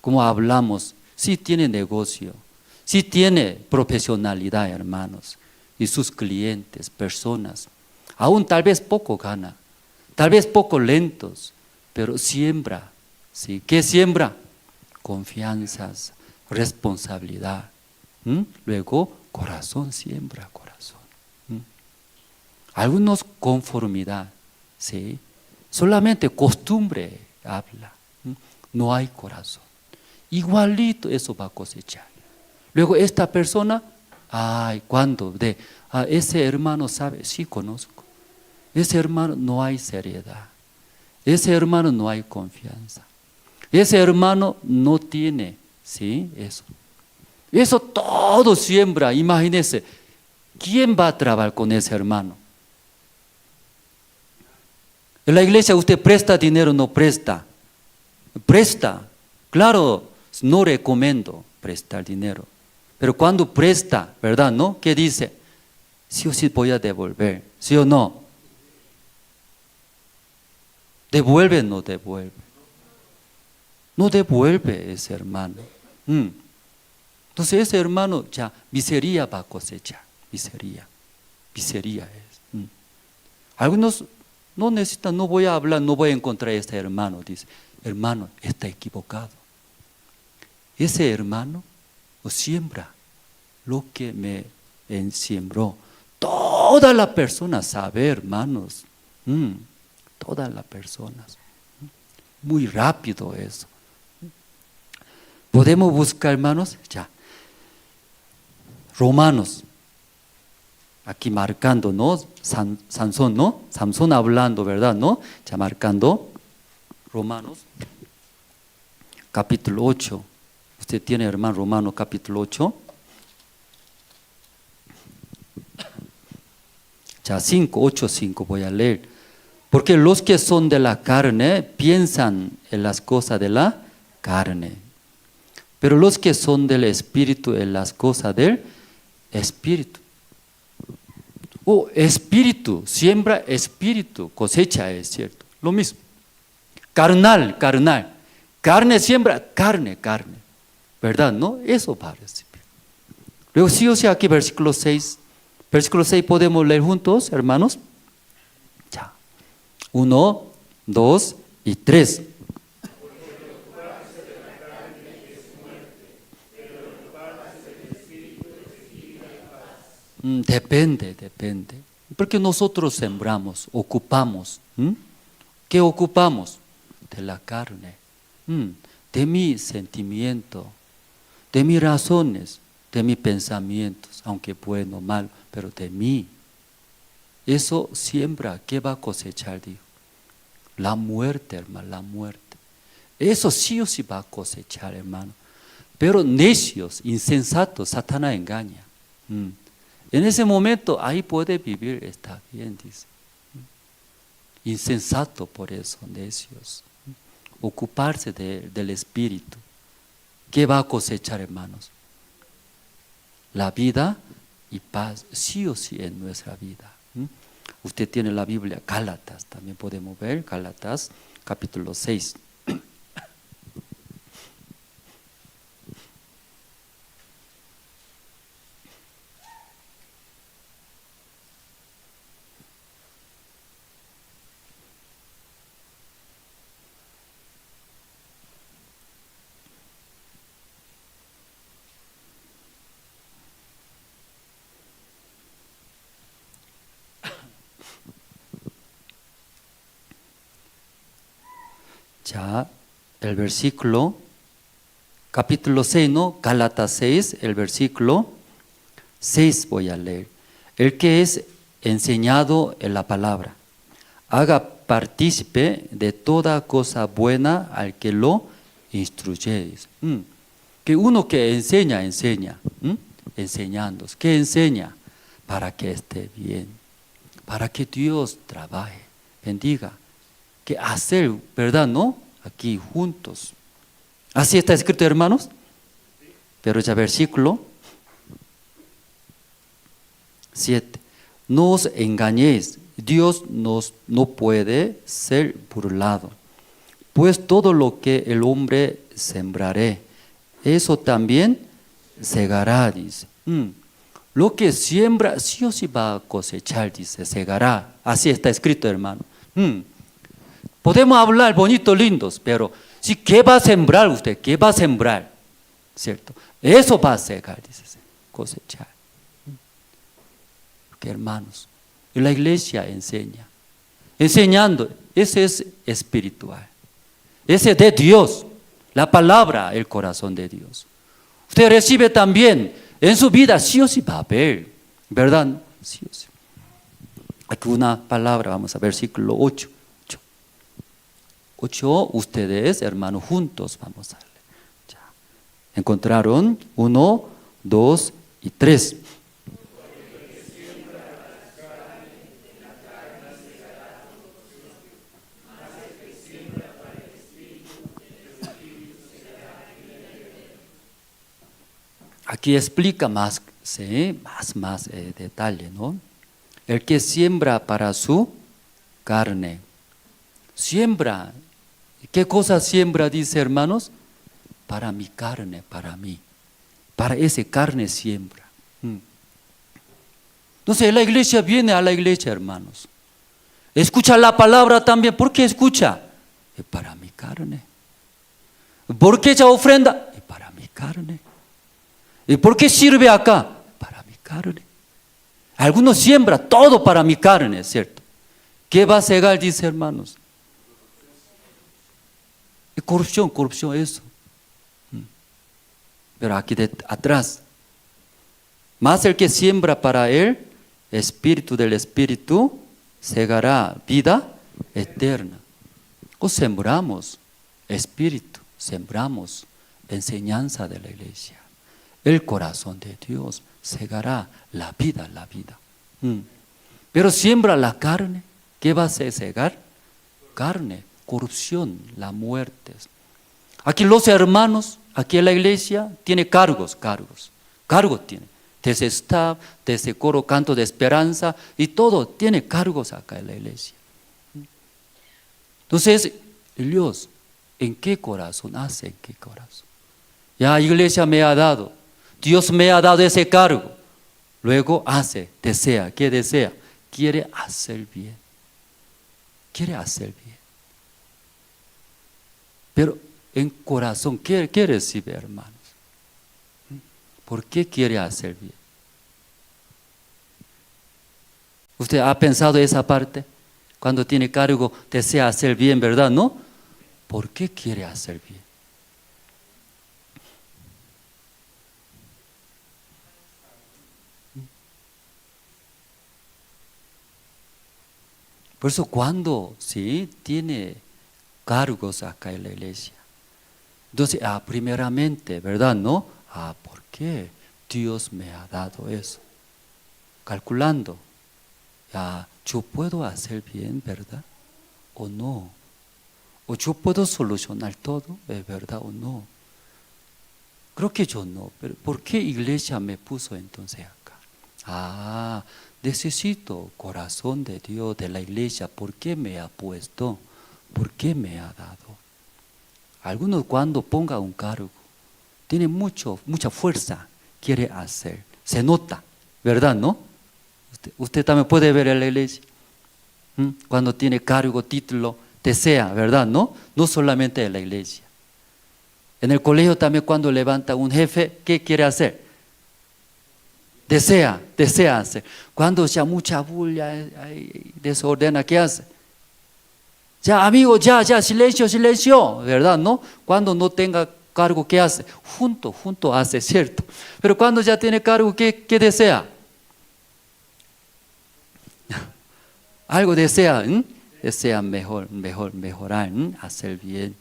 Como hablamos, sí tiene negocio, sí tiene profesionalidad, hermanos, y sus clientes, personas, aún tal vez poco gana, tal vez poco lentos, pero siembra, ¿sí? ¿Qué siembra? Confianzas, responsabilidad. Luego, corazón siembra, corazón. Algunos conformidad, ¿sí? Solamente costumbre habla, no hay corazón. Igualito eso va a cosechar. Luego esta persona, ay, ¿cuándo? Ese hermano sabe, sí conozco. Ese hermano no hay seriedad. Ese hermano no hay confianza. Ese hermano no tiene, ¿sí? Eso todo siembra, imagínese. ¿Quién va a trabajar con ese hermano? En la iglesia usted presta dinero, no presta. Presta. Claro, no recomiendo prestar dinero. Pero cuando presta, ¿verdad? ¿No? ¿Qué dice? Sí o sí voy a devolver. ¿Sí o no? ¿Devuelve o no devuelve? No devuelve ese hermano. Entonces ese hermano ya miseria va a cosechar. Miseria. Miseria es. Algunos no necesitan, no voy a hablar, no voy a encontrar a este hermano. Dice, hermano, está equivocado. Ese hermano siembra lo que me sembró. Toda la persona sabe, hermanos. Todas las personas. Muy rápido eso. Podemos buscar, hermanos, ya. Romanos. Aquí marcando, ¿no? Sansón, ¿no? Sansón hablando, ¿verdad? ¿No? Ya marcando. Romanos, capítulo 8. Usted tiene, hermano, Romano, capítulo 8. Ya 5 voy a leer. Porque los que son de la carne piensan en las cosas de la carne. Pero los que son del Espíritu en las cosas del Espíritu. Espíritu, siembra espíritu, cosecha, es cierto. Lo mismo. Carnal. Carne siembra, carne. ¿Verdad? ¿No? Eso va a recibir. Luego sí o sí aquí versículo 6. Versículo 6 podemos leer juntos, hermanos. Ya. 1, 2 y 3. Depende. Porque nosotros sembramos, ocupamos. ¿Qué ocupamos? De la carne, de mi sentimiento, de mis razones, de mis pensamientos, aunque bueno o malo, pero de mí. Eso siembra, ¿qué va a cosechar? Dijo. La muerte, hermano, la muerte. Eso sí o sí va a cosechar, hermano. Pero necios, insensatos, Satanás engaña. En ese momento, ahí puede vivir, está bien, dice. Insensato por eso, necios. Ocuparse del Espíritu. ¿Qué va a cosechar, hermanos? La vida y paz, sí o sí en nuestra vida. Usted tiene la Biblia, Gálatas, también podemos ver, Gálatas, capítulo 6. Ya, el versículo, capítulo 6, ¿no? Gálatas 6, el versículo 6 voy a leer. El que es enseñado en la palabra, haga partícipe de toda cosa buena al que lo instruyéis. Que uno que enseña, enseñando. ¿Qué enseña? Para que esté bien, para que Dios trabaje, bendiga, que hacer, ¿verdad? ¿No? Aquí juntos. Así está escrito, hermanos. Pero ya versículo 7. No os engañéis, Dios no puede ser burlado. Pues todo lo que el hombre sembraré, eso también segará, dice. Lo que siembra, sí o sí va a cosechar, dice, segará. Así está escrito, hermano. Podemos hablar bonitos, lindos, pero sí, ¿qué va a sembrar usted? ¿Qué va a sembrar? ¿Cierto? Eso va a segar, dice, cosechar. Porque, hermanos, y la iglesia enseña. Enseñando, ese es espiritual. Ese es de Dios. La palabra, el corazón de Dios. Usted recibe también en su vida, sí o sí va a ver, ¿verdad? Sí o sí. Aquí una palabra, vamos a versículo 8. 8, ustedes, hermanos, juntos, vamos a leer. Ya. Encontraron 1, 2 y 3. Aquí explica más, ¿sí? más detalle, ¿no? El que siembra para su carne. Siembra. ¿Qué cosa siembra, dice, hermanos? Para mi carne, para mí. Para esa carne siembra. Entonces la iglesia viene a la iglesia, hermanos. Escucha la palabra también. ¿Por qué escucha? Es para mi carne. ¿Por qué esa ofrenda? Es para mi carne. ¿Y por qué sirve acá? Para mi carne. Algunos siembra todo para mi carne, ¿cierto? ¿Qué va a cegar, dice, hermanos? Y corrupción, eso. Pero aquí atrás, más el que siembra para él, espíritu del espíritu, segará vida eterna. O sembramos espíritu, sembramos enseñanza de la iglesia. El corazón de Dios segará la vida. Pero siembra la carne, ¿qué va a cegar? Carne, corrupción, la muerte. Aquí los hermanos, aquí en la iglesia, tiene cargos tiene. Desde staff, desde coro, canto de esperanza y todo, tiene cargos acá en la iglesia. Entonces, Dios, ¿en qué corazón hace? ¿En qué corazón? Ya iglesia me ha dado. Dios me ha dado ese cargo. Luego hace, desea. ¿Qué desea? Quiere hacer bien. Quiere hacer bien. Pero en corazón, ¿qué recibe, hermanos? ¿Por qué quiere hacer bien? ¿Usted ha pensado esa parte? Cuando tiene cargo, desea hacer bien, ¿verdad? ¿No? ¿Por qué quiere hacer bien? Por eso cuando sí tiene cargos acá en la iglesia, entonces primeramente, ¿verdad? ¿No? ¿Por qué Dios me ha dado eso? Calculando, yo puedo hacer bien, ¿verdad? ¿O no? ¿O yo puedo solucionar todo, verdad o no? Creo que yo no, pero ¿por qué iglesia me puso entonces acá? Necesito corazón de Dios, de la iglesia. ¿Por qué me ha puesto? ¿Por qué me ha dado? Algunos cuando ponga un cargo, tiene mucha fuerza, quiere hacer. Se nota, ¿verdad, no? Usted también puede ver en la iglesia. Cuando tiene cargo, título, desea, ¿verdad, no? No solamente en la iglesia. En el colegio también cuando levanta un jefe, ¿qué quiere hacer? Desea hacer. Cuando ya mucha bulla, desordena, ¿qué hace? Ya, amigo, ya, silencio, silencio, ¿verdad? ¿No? Cuando no tenga cargo, ¿qué hace? Junto hace, ¿cierto? Pero cuando ya tiene cargo, ¿qué desea? Algo desea, desea mejorar, hacer bien.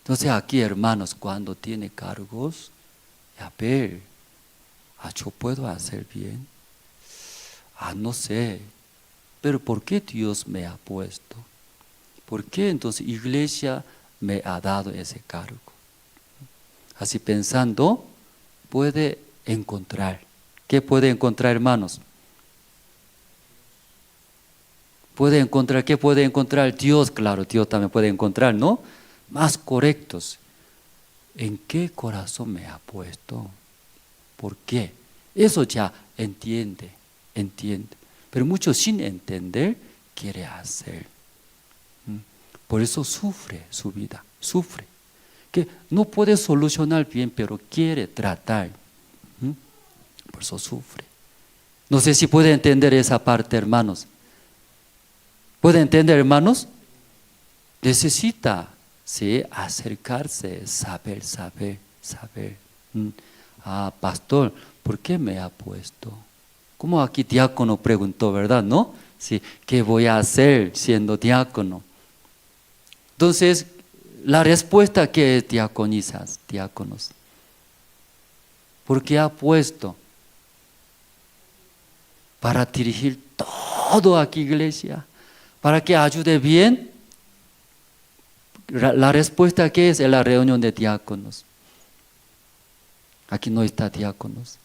Entonces aquí, hermanos, cuando tiene cargos, a ver, yo puedo hacer bien. No sé, pero ¿por qué Dios me ha puesto? ¿Por qué entonces iglesia me ha dado ese cargo? Así pensando, puede encontrar. ¿Qué puede encontrar, hermanos? ¿Qué puede encontrar? Dios, claro, Dios también puede encontrar, ¿no? Más correctos. ¿En qué corazón me ha puesto? ¿Por qué? Eso ya entiende. Pero muchos sin entender quiere hacer. Por eso sufre su vida, sufre. Que no puede solucionar bien, pero quiere tratar. Por eso sufre. No sé si puede entender esa parte, hermanos. ¿Puede entender, hermanos? Necesita, ¿sí?, acercarse, saber. Pastor, ¿por qué me ha puesto? Como aquí diácono preguntó, ¿verdad? ¿No? Sí, ¿qué voy a hacer siendo diácono? Entonces, la respuesta que es diáconos. ¿Por qué ha puesto? Para dirigir todo aquí, iglesia. Para que ayude bien. La respuesta que es en la reunión de diáconos. Aquí no está diáconos.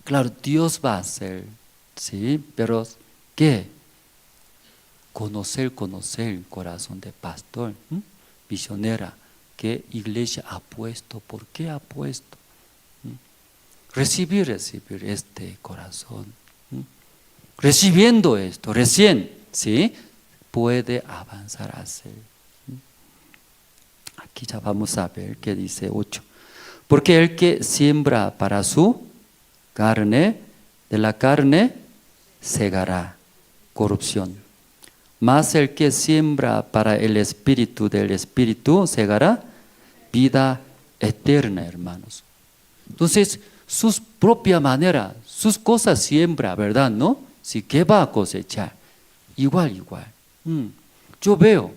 Claro, Dios va a hacer, ¿sí? Pero ¿qué? Conocer el corazón de pastor, misionera, que iglesia ha puesto, ¿por qué ha puesto? Recibir este corazón. Recibiendo esto, recién, ¿sí?, puede avanzar a hacer. Aquí ya vamos a ver qué dice 8. Porque el que siembra para su carne, de la carne segará corrupción. Mas el que siembra para el espíritu, del espíritu segará vida eterna, hermanos. Entonces, su propia manera, sus cosas siembra, ¿verdad? ¿No? Sí, ¿qué va a cosechar? Igual. Yo veo,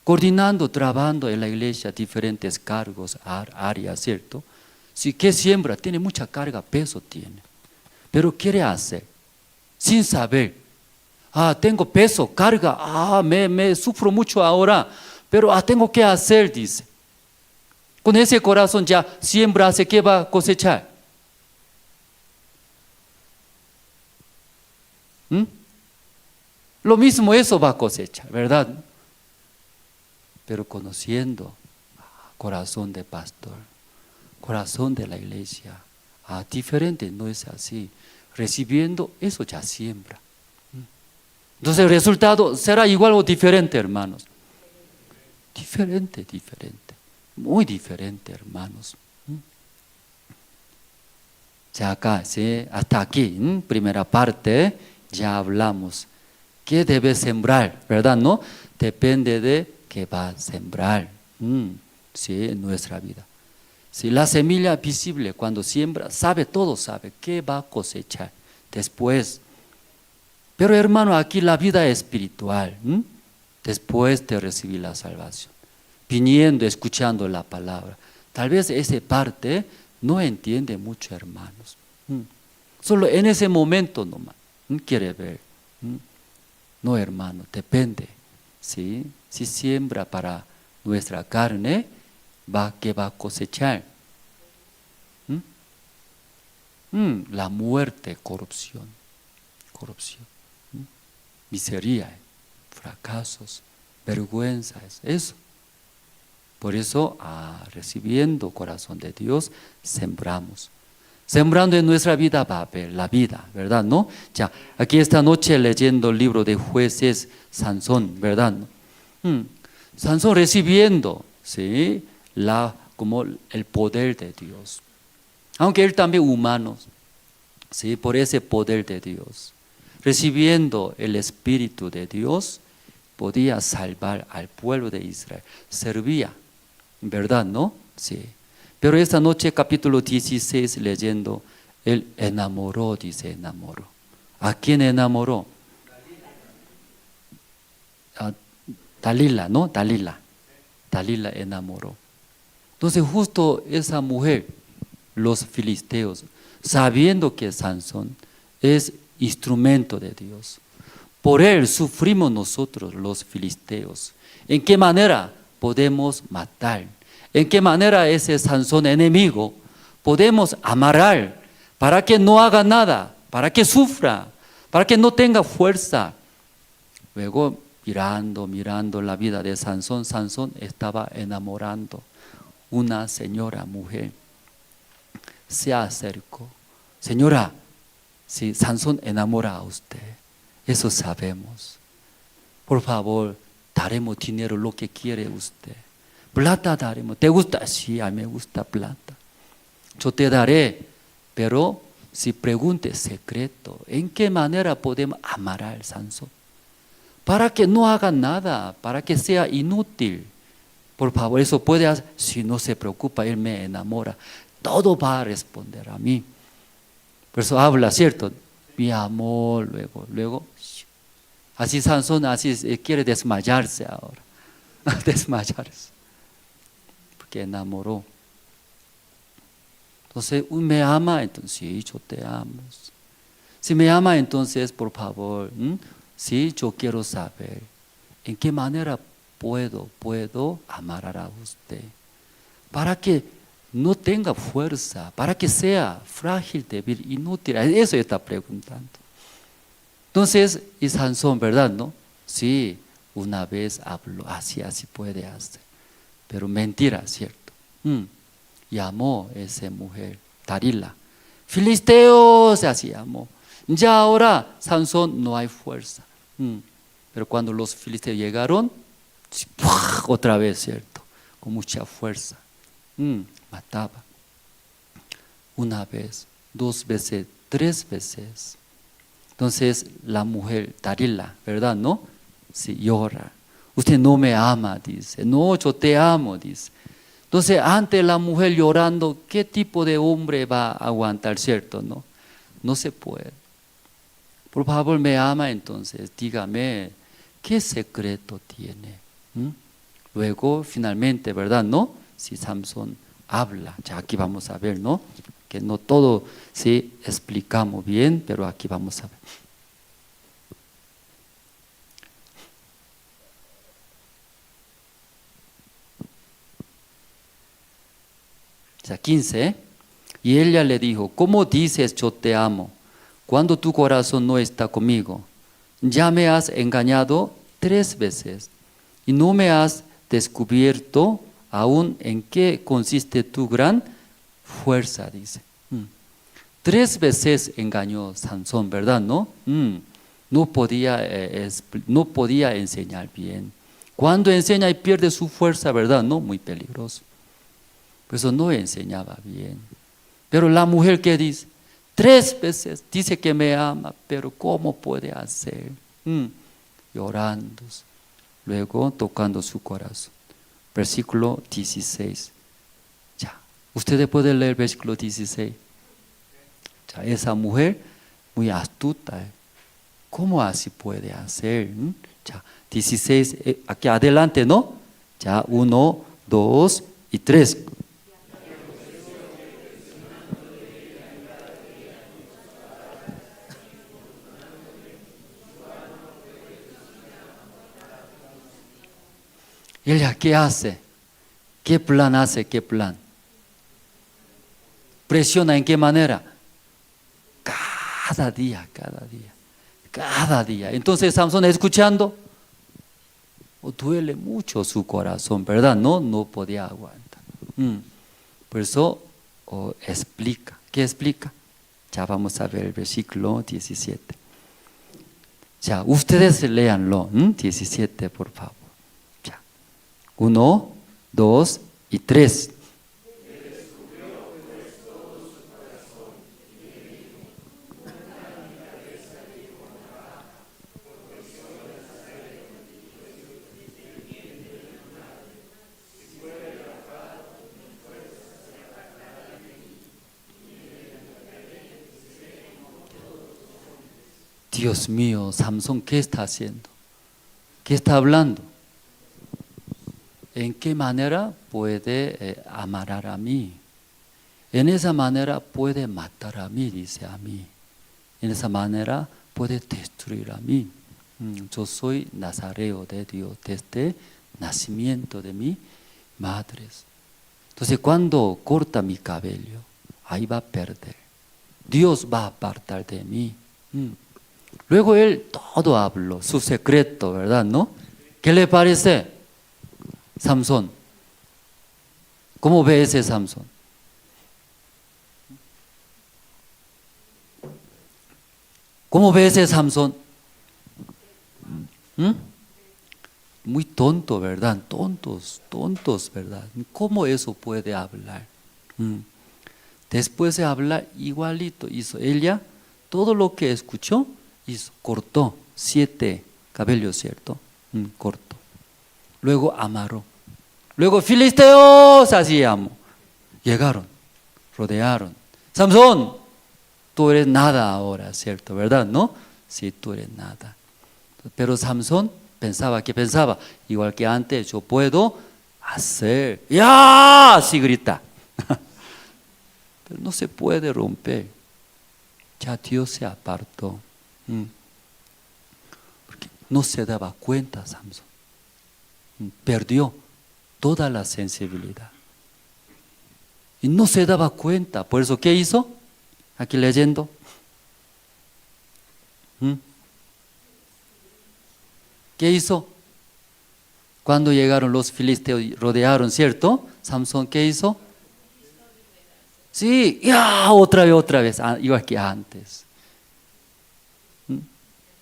coordinando, trabajando en la iglesia diferentes cargos, áreas, ¿cierto? Si que siembra, tiene mucha carga, peso tiene. Pero quiere hacer, sin saber. Tengo peso, carga, me sufro mucho ahora, pero tengo que hacer, dice. Con ese corazón ya siembra, hace, ¿qué va a cosechar? Lo mismo eso va a cosechar, ¿verdad? Pero conociendo corazón de pastor, corazón de la iglesia, diferente, no es así. Recibiendo, eso ya siembra. Entonces el resultado será igual o diferente, hermanos. Diferente. Muy diferente, hermanos. Ya acá, ¿sí?, hasta aquí, primera parte, ya hablamos. ¿Qué debe sembrar? ¿Verdad? ¿No? Depende de qué va a sembrar, ¿sí?, en nuestra vida. Si la semilla visible cuando siembra, todo sabe qué va a cosechar después. Pero hermano, aquí la vida espiritual, después de recibir la salvación, viniendo, escuchando la palabra, tal vez esa parte no entiende mucho, hermanos. Solo en ese momento nomás quiere ver. No, hermano, depende. ¿Sí? Si siembra para nuestra carne, ¿qué va a cosechar? La muerte, corrupción. Miseria, fracasos, vergüenzas, eso. Por eso, recibiendo corazón de Dios, sembramos. Sembrando en nuestra vida va a haber la vida, ¿verdad? ¿No? Ya, aquí esta noche leyendo el libro de Jueces, Sansón, ¿verdad? Sansón recibiendo, ¿sí?, como el poder de Dios. Aunque él también humano, ¿sí?, por ese poder de Dios. recibiendo el Espíritu de Dios, podía salvar al pueblo de Israel. Servía, ¿verdad, no? Sí. Pero esta noche, capítulo 16, leyendo, él enamoró, dice enamoró. ¿A quién enamoró? A Dalila, ¿no? Dalila enamoró. Entonces justo esa mujer, los filisteos, sabiendo que Sansón es instrumento de Dios, por él sufrimos nosotros los filisteos. ¿En qué manera podemos matar? ¿En qué manera ese Sansón enemigo podemos amarrar para que no haga nada, para que sufra, para que no tenga fuerza? Luego mirando la vida de Sansón, Sansón estaba enamorando una señora mujer. Se acercó. Señora, si Sansón enamora a usted, eso sabemos. Por favor, daremos dinero lo que quiere usted. Plata daremos. ¿Te gusta? Sí, a mí me gusta plata. Yo te daré, pero si pregunte secreto, ¿en qué manera podemos amar a Sansón? Para que no haga nada, para que sea inútil. Por favor, eso puede hacer. Si no se preocupa, él me enamora. Todo va a responder a mí. Por eso habla, ¿cierto? Mi amor, luego. Así Sansón, así quiere desmayarse ahora. Desmayarse. Porque enamoró. Entonces, ¿me ama? Entonces, sí, yo te amo. Si me ama, entonces, por favor, sí, yo quiero saber en qué manera puedo amar a usted. Para que no tenga fuerza, para que sea frágil, débil, inútil. Eso está preguntando. Entonces, y Sansón, ¿verdad, no? Sí, una vez habló, así puede hacer. Pero mentira, ¿cierto? Llamó a esa mujer, Dalila. Filisteos, así llamó. Ya ahora, Sansón, no hay fuerza. Pero cuando los filisteos llegaron, otra vez, ¿cierto? Con mucha fuerza. Mataba. Una vez, 2 veces, 3 veces. Entonces la mujer, Dalila, ¿verdad, no? Sí, llora. Usted no me ama, dice. No, yo te amo, dice. Entonces, ante la mujer llorando, ¿qué tipo de hombre va a aguantar, cierto? No, no se puede. Por favor, me ama, entonces, dígame, ¿qué secreto tiene? Luego, finalmente, ¿verdad, no? Si Sansón habla, ya aquí vamos a ver, ¿no? Que no todo sí explicamos bien, pero aquí vamos a ver. Ya 15, Y ella le dijo, ¿cómo dices yo te amo cuando tu corazón no está conmigo? Ya me has engañado 3 veces y no me has descubierto aún en qué consiste tu gran fuerza, dice. 3 veces engañó Sansón, ¿verdad? No podía enseñar bien. Cuando enseña y pierde su fuerza, ¿verdad? No, muy peligroso. Por eso no enseñaba bien. Pero la mujer que dice, 3 veces dice que me ama, pero ¿cómo puede hacer? Llorando, luego tocando su corazón. Versículo 16. Ya, ustedes pueden leer versículo 16. Ya, esa mujer muy astuta. ¿Cómo así puede hacer? Ya, 16, aquí adelante, ¿no? Ya, 1, 2 y 3. Ella, ¿qué hace? ¿Qué plan hace? ¿Qué plan? ¿Presiona en qué manera? Cada día. Entonces Sansón escuchando, duele mucho su corazón, ¿verdad? No podía aguantar. Por eso explica. ¿Qué explica? Ya vamos a ver el versículo 17. Ya, ustedes léanlo, 17 por favor. 1, 2 y 3. Dios mío, Samson, ¿qué está haciendo? ¿Qué está hablando? ¿En qué manera puede amar a mí? En esa manera puede matar a mí, dice a mí. En esa manera puede destruir a mí. Yo soy nazareo de Dios desde nacimiento de mi madre. Entonces cuando corta mi cabello, ahí va a perder. Dios va a apartar de mí. Luego él todo habló, su secreto, ¿verdad? ¿No? ¿Qué le parece? Samson. ¿Cómo ve ese Samson? ¿Cómo ve ese Samson? Muy tonto, ¿verdad? Tontos, ¿verdad? ¿Cómo eso puede hablar? Después de hablar, igualito hizo. Ella, todo lo que escuchó, hizo. Cortó 7 cabellos, ¿cierto? Cortó. Luego amarró. Luego filisteos, así llamó. Llegaron, rodearon. Samson, tú eres nada ahora, ¿cierto? ¿Verdad? ¿No? Sí, tú eres nada. Pero Samson pensaba, igual que antes, yo puedo hacer. ¡Ya! Así grita. Pero no se puede romper. Ya Dios se apartó. Porque no se daba cuenta Samson. Perdió toda la sensibilidad. Y no se daba cuenta. Por eso, ¿qué hizo? Aquí leyendo. ¿Qué hizo? Cuando llegaron los filisteos y rodearon, ¿cierto? Samson, ¿qué hizo? Sí, ya, otra vez, igual que antes.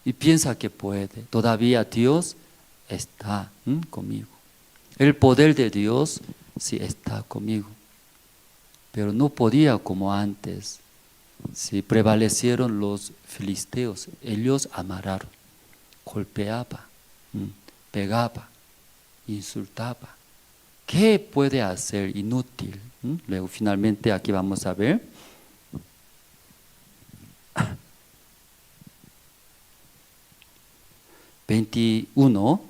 Y piensa que puede. Todavía Dios está conmigo. El poder de Dios sí está conmigo. Pero no podía como antes. Si prevalecieron los filisteos, ellos amarraron, golpeaba, pegaba, insultaba. ¿Qué puede hacer? Inútil. Luego finalmente aquí vamos a ver. (21)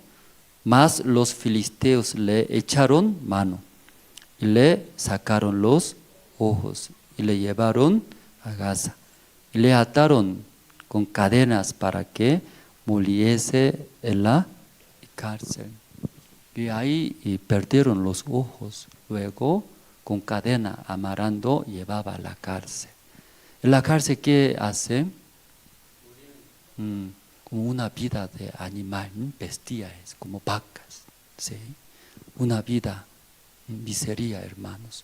Mas los filisteos le echaron mano y le sacaron los ojos y le llevaron a Gaza y le ataron con cadenas para que muriese en la cárcel. Y ahí perdieron los ojos. Luego con cadena amarrando llevaba a la cárcel. En la cárcel, ¿qué hace? Como una vida de animal, bestias, como vacas, ¿sí? Una vida miseria, hermanos.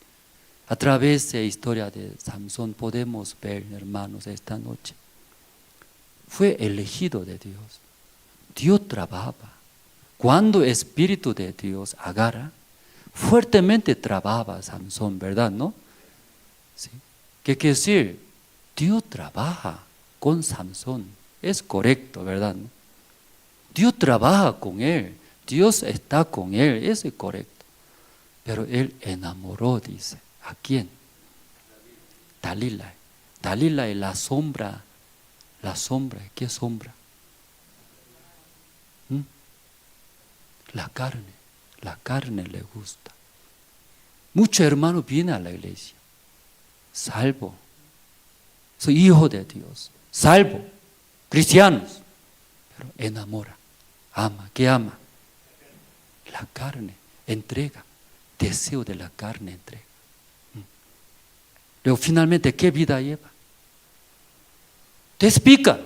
A través de la historia de Samson podemos ver, hermanos, esta noche. Fue elegido de Dios. Dios trabajaba. Cuando el Espíritu de Dios agarra, fuertemente trabajaba Samson, ¿verdad? ¿No? ¿Sí? ¿Qué quiere decir? Dios trabaja con Samson. Es correcto, ¿verdad? ¿No? Dios trabaja con él. Dios está con él. Eso es correcto. Pero él enamoró, dice. ¿A quién? Dalila. Dalila es la sombra. La sombra. ¿Qué sombra? La carne. La carne le gusta. Muchos hermanos vienen a la iglesia. Salvo. Soy hijo de Dios. Salvo. Cristianos. Pero enamora. Ama. ¿Qué ama? La carne. Entrega. Deseo de la carne entrega. Luego finalmente, ¿qué vida lleva? Te explica.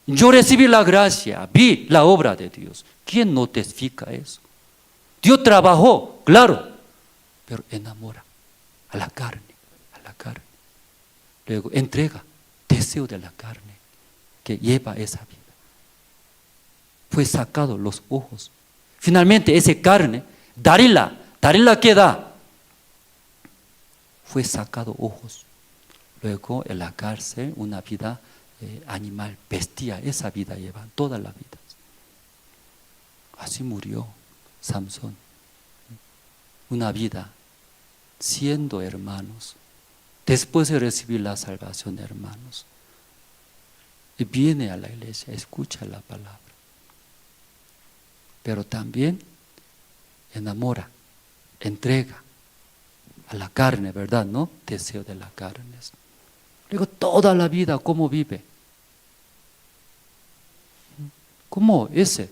Yo recibí la gracia, vi la obra de Dios. ¿Quién no testifica eso? Dios trabajó, claro, pero enamora a la carne, a la carne. Luego entrega, deseo de la carne que lleva esa vida. Fue sacado los ojos. Finalmente, esa carne, Dalila, ¿qué da? Fue sacado ojos. Luego en la cárcel, una vida animal, bestia, esa vida lleva toda la vida. Así murió Samson. Una vida siendo hermanos. Después de recibir la salvación, hermanos. y viene a la iglesia, escucha la palabra. Pero también enamora, entrega a la carne, ¿verdad? ¿No? Deseo de la carne. Luego toda la vida, ¿cómo vive? ¿Cómo esa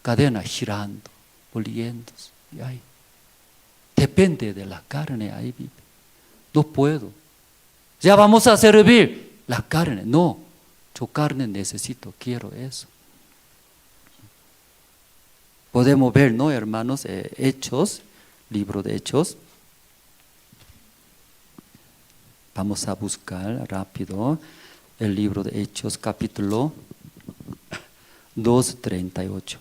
cadena girando, volviéndose? Y ahí, depende de la carne, ahí vive. No puedo. Ya vamos a servir la carne. No, yo carne necesito, quiero eso. Podemos ver, ¿no, hermanos? Hechos, libro de Hechos. Vamos a buscar rápido el libro de Hechos, capítulo 2:38.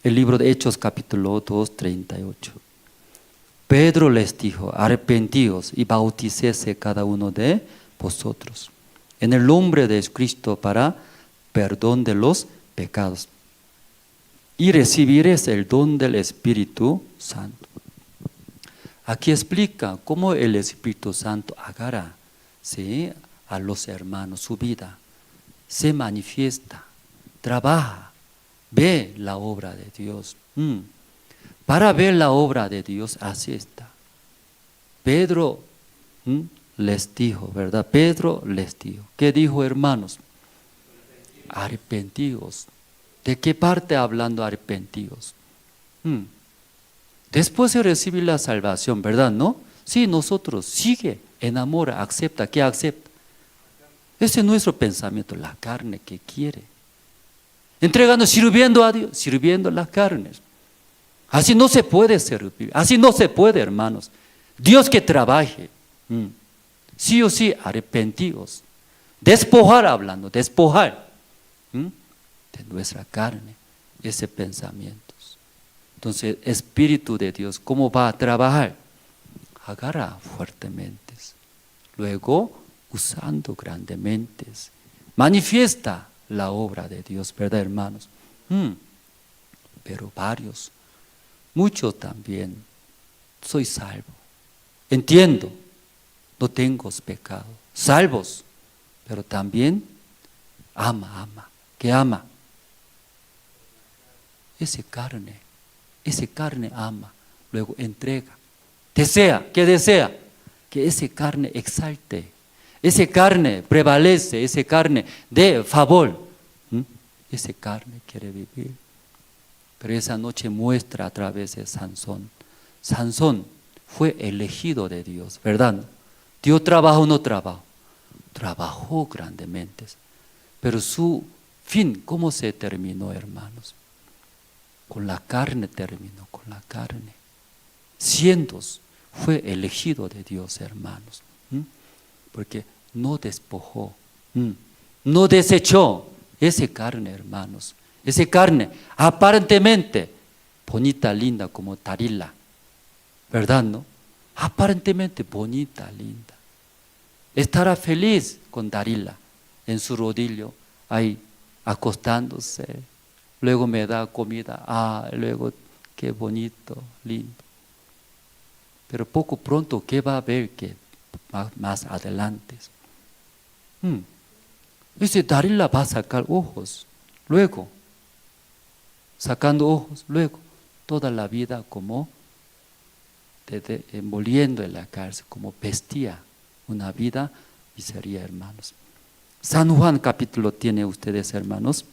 El libro de Hechos, capítulo 2:38. Pedro les dijo: arrepentíos y bautícese cada uno de vosotros en el nombre de Cristo para perdón de los pecados, y recibiréis el don del Espíritu Santo. Aquí explica cómo el Espíritu Santo agarra, ¿sí?, a los hermanos, su vida, se manifiesta, trabaja, ve la obra de Dios. Para ver la obra de Dios, así está. Pedro les dijo, ¿verdad? Pedro les dijo. ¿Qué dijo, hermanos? Arrepentíos. ¿De qué parte hablando arrepentíos? Después de recibir la salvación, ¿verdad? ¿No? Sí, nosotros sigue, enamora, acepta. ¿Qué acepta? Ese es nuestro pensamiento, la carne que quiere. Entregando, sirviendo a Dios, sirviendo las carnes. Así no se puede servir, así no se puede, hermanos. Dios que trabaje. Sí o sí, arrepentidos. Despojar, hablando, despojar de nuestra carne, ese pensamientos. Entonces, Espíritu de Dios, ¿cómo va a trabajar? Agarra fuertemente. Luego, usando grandemente, manifiesta la obra de Dios, ¿verdad, hermanos? Pero varios, muchos también, soy salvo, entiendo, no tengo pecado, salvos, pero también ama, ¿qué ama? Ese carne ama, luego entrega, desea, ¿qué desea? Que ese carne exalte, ese carne prevalece, ese carne dé favor, ese carne quiere vivir. Pero esa noche muestra a través de Sansón. Sansón fue elegido de Dios, ¿verdad? Dios trabajó o no trabajó. Trabajó grandemente. Pero su fin, ¿cómo se terminó, hermanos? Con la carne terminó, con la carne. Cientos fue elegido de Dios, hermanos. Porque no despojó, no desechó ese carne, hermanos. Ese carne, aparentemente bonita, linda, como Dalila, ¿verdad, no? Aparentemente bonita, linda. Estará feliz con Dalila en su rodillo, ahí acostándose. Luego me da comida, luego qué bonito, lindo. Pero poco pronto, ¿qué va a ver que más adelante? Dice, Dalila va a sacar ojos, luego, sacando ojos, luego, toda la vida como envolviendo en la cárcel, como vestía una vida y sería, hermanos. San Juan capítulo tiene ustedes, hermanos.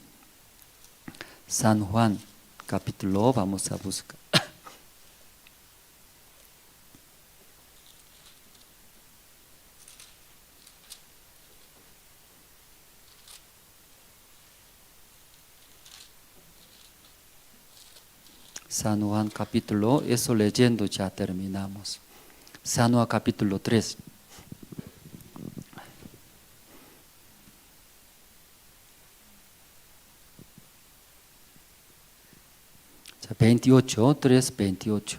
San Juan capítulo, vamos a buscar. San Juan capítulo, eso leyendo ya terminamos. San Juan capítulo 3. Ya 28, 3, 28.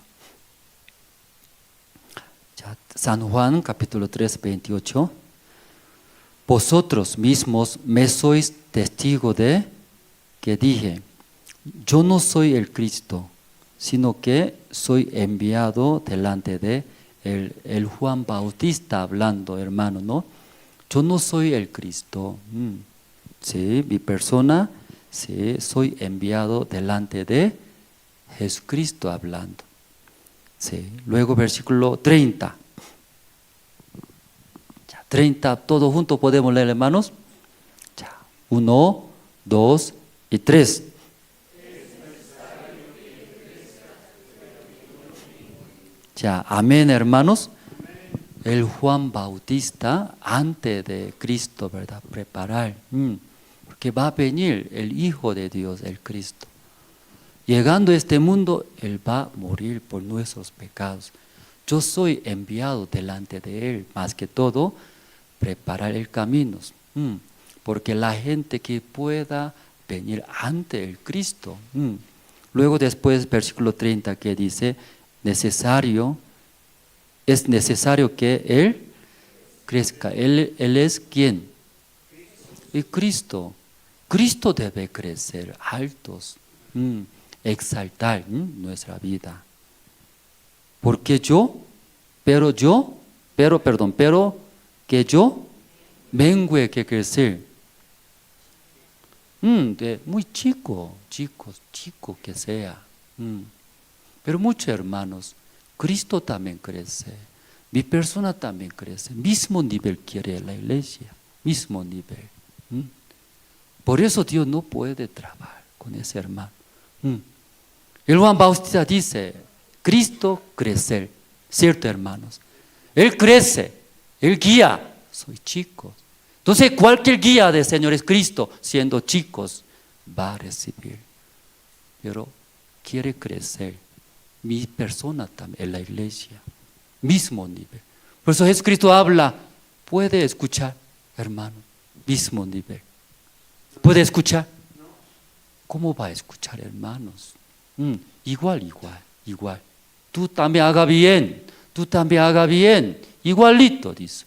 Ya, San Juan capítulo 3, 28. Vosotros mismos me sois testigo de que dije, yo no soy el Cristo, sino que soy enviado delante de el Juan Bautista hablando, hermano, ¿no? Yo no soy el Cristo, Sí, mi persona, sí, soy enviado delante de Jesucristo hablando. Sí. Luego versículo 30. Ya, 30, todos juntos podemos leer, hermanos. Ya, 1, 2 y 3. Ya, amén, hermanos. El Juan Bautista, antes de Cristo, ¿verdad? Preparar, porque va a venir el Hijo de Dios, el Cristo. Llegando a este mundo, Él va a morir por nuestros pecados. Yo soy enviado delante de Él, más que todo, preparar el camino. Porque la gente que pueda venir ante el Cristo. Luego después, versículo 30, que dice, es necesario que Él crezca. Él es ¿quién? El Cristo. Cristo debe crecer altos, exaltar nuestra vida. Porque pero que yo mengue que crecer. De muy chico que sea. Pero muchos hermanos, Cristo también crece, mi persona también crece, mismo nivel quiere la iglesia, mismo nivel. Por eso Dios no puede trabajar con ese hermano. El Juan Bautista dice, Cristo crecer, ¿cierto, hermanos? Él crece, Él guía, soy chicos. Entonces cualquier guía del Señor es Cristo, siendo chicos, va a recibir. Pero quiere crecer. Mi persona también en la iglesia, mismo nivel. Por eso Jesucristo habla, puede escuchar, hermano, mismo nivel. ¿Puede escuchar? ¿Cómo va a escuchar, hermanos? Igual. Tú también haga bien, igualito, dice.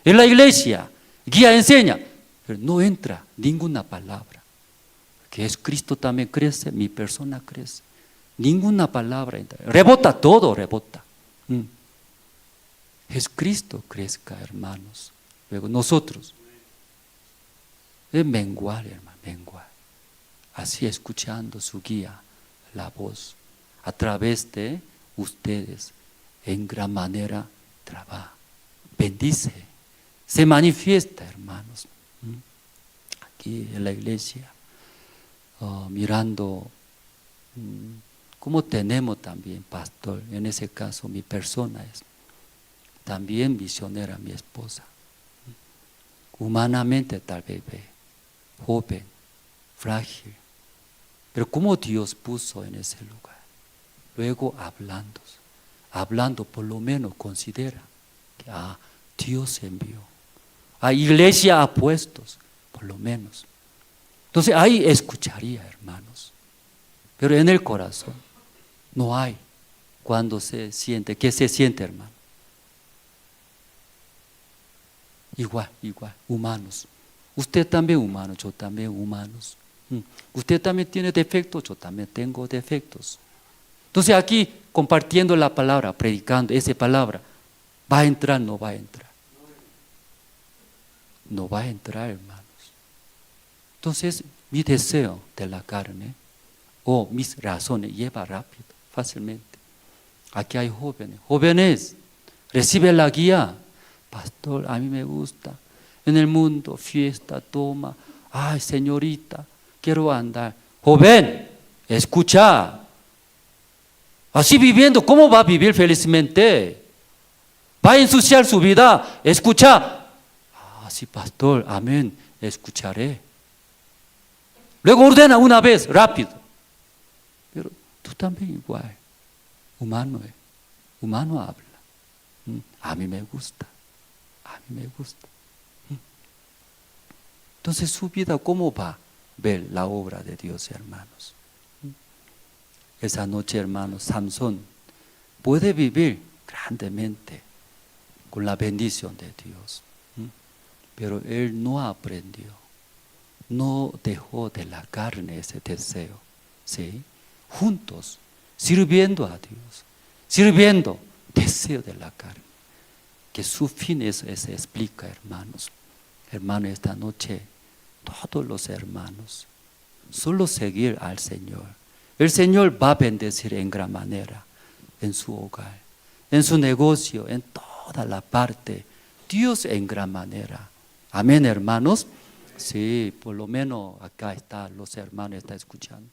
En la iglesia, guía, enseña, pero no entra ninguna palabra. Que Jesucristo también crece, mi persona crece. Ninguna palabra, rebota todo. Jesucristo crezca, hermanos. Luego nosotros, es menguar, hermano, menguar. Así escuchando su guía, la voz, a través de ustedes, en gran manera trabaja, bendice, se manifiesta, hermanos. Aquí en la iglesia, mirando. Como tenemos también pastor, en ese caso mi persona es también misionera, mi esposa. Humanamente tal vez joven, frágil, pero como Dios puso en ese lugar. Luego hablando por lo menos considera que Dios envió. A iglesia ha puesto, por lo menos. Entonces ahí escucharía, hermanos. Pero en el corazón no hay cuando se siente. ¿Qué se siente, hermano? Igual, humanos. Usted también humano, yo también humanos. Usted también tiene defectos, yo también tengo defectos. Entonces aquí compartiendo la palabra, predicando esa palabra, ¿va a entrar? No va a entrar. No va a entrar, hermanos. Entonces mi deseo de la carne o mis razones lleva rápido, fácilmente. Aquí hay jóvenes, recibe la guía. Pastor, a mí me gusta. En el mundo, fiesta, toma. Ay, señorita, quiero andar. Joven, escucha. Así viviendo, ¿cómo va a vivir felizmente? Va a ensuciar su vida. Escucha. Sí, pastor, amén, escucharé. Luego ordena una vez, rápido. Pero tú también igual, humano habla. A mí me gusta. Entonces su vida, ¿cómo va a ver la obra de Dios, hermanos? Esa noche, hermanos, Samson puede vivir grandemente con la bendición de Dios, pero él no aprendió, no dejó de la carne ese deseo, ¿sí? Juntos, sirviendo a Dios, sirviendo, deseo de la carne, que su fin se explica, hermanos. Hermano, esta noche todos los hermanos. Solo seguir al Señor. El Señor va a bendecir en gran manera en su hogar, en su negocio, en toda la parte. Dios en gran manera. Amén, hermanos. Sí, por lo menos acá está, los hermanos están escuchando.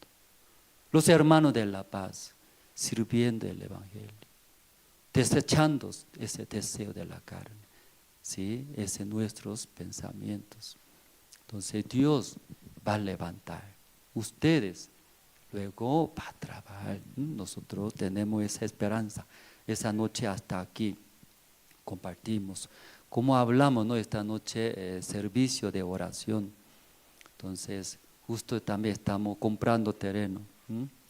Los hermanos de la paz, sirviendo el Evangelio, desechando ese deseo de la carne, ¿sí? Ese nuestros pensamientos. Entonces Dios va a levantar. Ustedes luego va a trabajar. Nosotros tenemos esa esperanza. Esa noche hasta aquí compartimos. Como hablamos, ¿no? Esta noche servicio de oración. Entonces justo también estamos comprando terreno.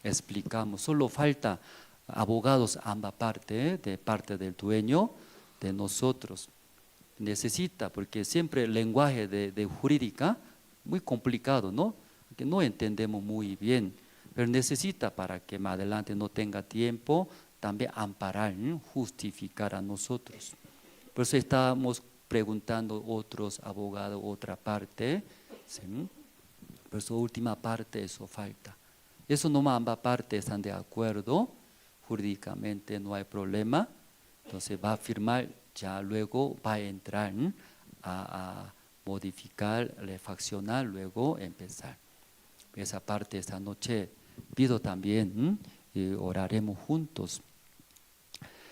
Explicamos. Solo falta abogados ambas partes, de parte del dueño, de nosotros. Necesita, porque siempre el lenguaje de jurídica muy complicado, ¿no? Que no entendemos muy bien, pero necesita para que más adelante no tenga tiempo también amparar, justificar a nosotros. Por eso estábamos preguntando otros abogados, otra parte, ¿sí? Por eso última parte, eso falta. Eso nomás ambas partes están de acuerdo, jurídicamente no hay problema, entonces va a firmar, ya luego va a entrar a modificar, refaccionar, luego empezar. Esa parte esta noche pido también y oraremos juntos.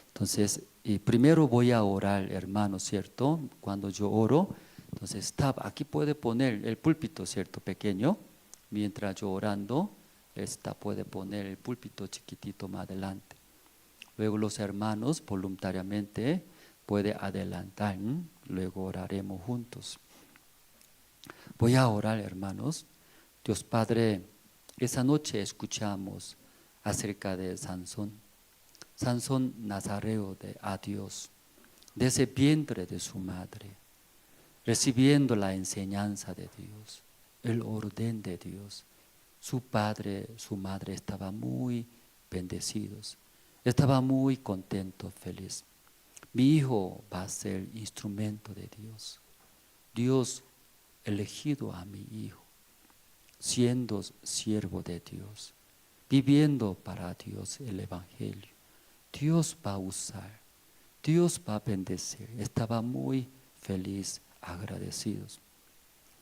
Entonces, primero voy a orar, hermano, ¿cierto? Cuando yo oro, entonces aquí puede poner el púlpito, ¿cierto? Pequeño, mientras yo orando, puede poner el púlpito chiquitito más adelante. Luego los hermanos voluntariamente pueden adelantar, luego oraremos juntos. Voy a orar, hermanos. Dios Padre, esa noche escuchamos acerca de Sansón. Sansón Nazareo a Dios, de ese vientre de su madre, recibiendo la enseñanza de Dios, el orden de Dios. Su padre, su madre estaban muy bendecidos, estaba muy contento, feliz. Mi hijo va a ser instrumento de Dios. Dios elegido a mi hijo, siendo siervo de Dios, viviendo para Dios el Evangelio. Dios va a usar, Dios va a bendecir. Estaba muy feliz, agradecidos,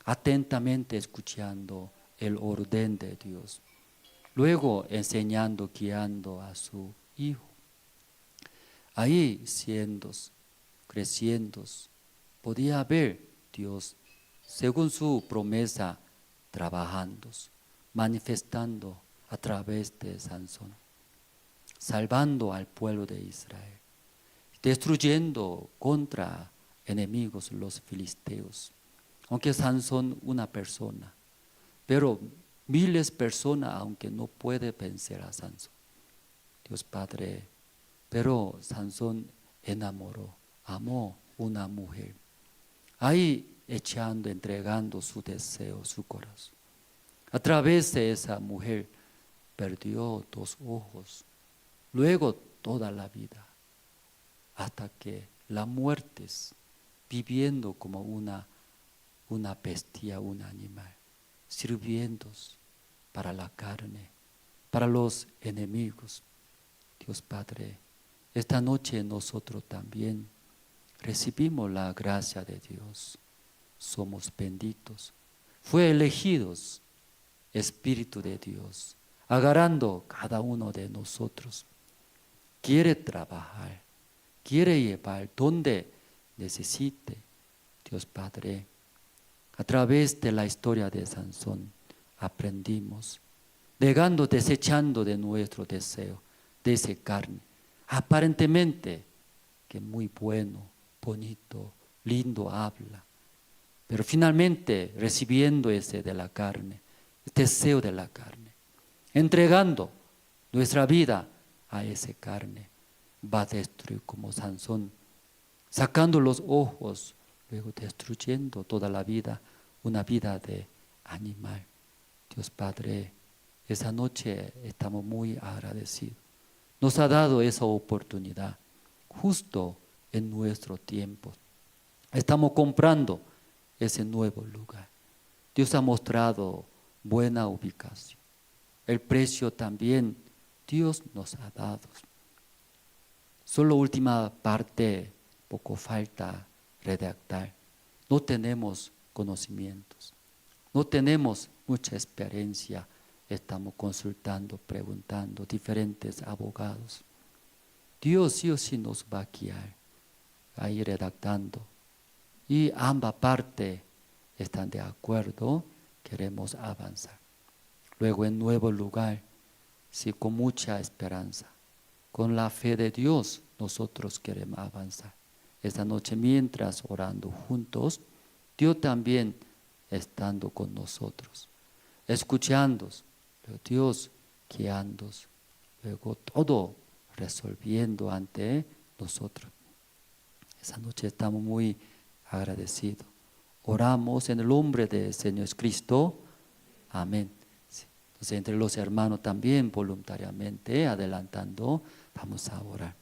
atentamente escuchando el orden de Dios. Luego enseñando, guiando a su hijo. Ahí siendo, creciendo, podía ver Dios según su promesa trabajando, manifestando a través de Sansón, salvando al pueblo de Israel, destruyendo contra enemigos los filisteos. Aunque Sansón una persona, pero miles de personas aunque no puede vencer a Sansón. Dios Padre, pero Sansón enamoró, amó una mujer. Ahí echando, entregando su deseo, su corazón. A través de esa mujer perdió 2 ojos, luego toda la vida, hasta que la muerte, viviendo como una bestia, un animal, sirviendo para la carne, para los enemigos. Dios Padre, esta noche nosotros también recibimos la gracia de Dios. Somos benditos. Fue elegidos Espíritu de Dios, agarrando cada uno de nosotros. Quiere trabajar, quiere llevar donde necesite. Dios Padre, a través de la historia de Sansón aprendimos, desechando de nuestro deseo, de esa carne, aparentemente que muy bueno, bonito, lindo habla, pero finalmente recibiendo ese de la carne, el deseo de la carne, entregando nuestra vida a esa carne, va a destruir como Sansón, sacando los ojos, luego destruyendo toda la vida, una vida de animal. Dios Padre, esa noche estamos muy agradecidos. Nos ha dado esa oportunidad justo en nuestro tiempo. Estamos comprando ese nuevo lugar. Dios ha mostrado buena ubicación. El precio también Dios nos ha dado. Solo última parte, poco falta redactar. No tenemos conocimientos, no tenemos mucha experiencia. Estamos consultando, preguntando, diferentes abogados. Dios sí o sí nos va a guiar, a ir redactando. Y ambas partes están de acuerdo, queremos avanzar. Luego en nuevo lugar, sí, con mucha esperanza, con la fe de Dios, nosotros queremos avanzar. Esta noche mientras orando juntos, Dios también estando con nosotros, escuchando, pero Dios guiando, luego todo resolviendo ante nosotros. Esa noche estamos muy agradecidos. Oramos en el nombre del Señor Cristo. Amén. Sí. Entonces entre los hermanos también voluntariamente adelantando, vamos a orar.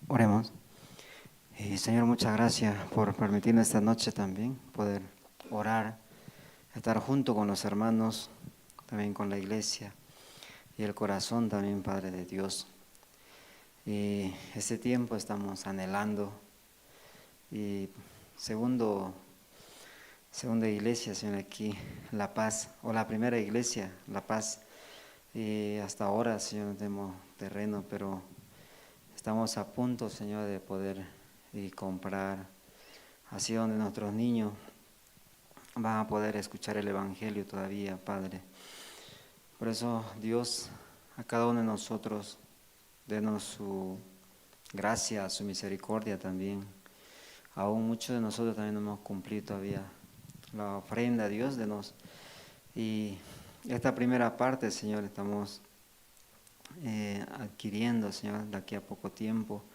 Oremos. Señor, muchas gracias por permitirnos esta noche también poder orar, estar junto con los hermanos, también con la iglesia y el corazón también, Padre de Dios. Y este tiempo estamos anhelando. Y segunda iglesia, Señor, aquí, La Paz, o la primera iglesia, La Paz. Y hasta ahora, Señor, no tenemos terreno, pero estamos a punto, Señor, de poder comprar, así donde nuestros niños van a poder escuchar el Evangelio todavía, Padre. Por eso, Dios, a cada uno de nosotros, denos su gracia, su misericordia también. Aún muchos de nosotros también no hemos cumplido todavía la ofrenda a Dios de nos. Y esta primera parte, Señor, estamos adquiriendo, Señor, de aquí a poco tiempo.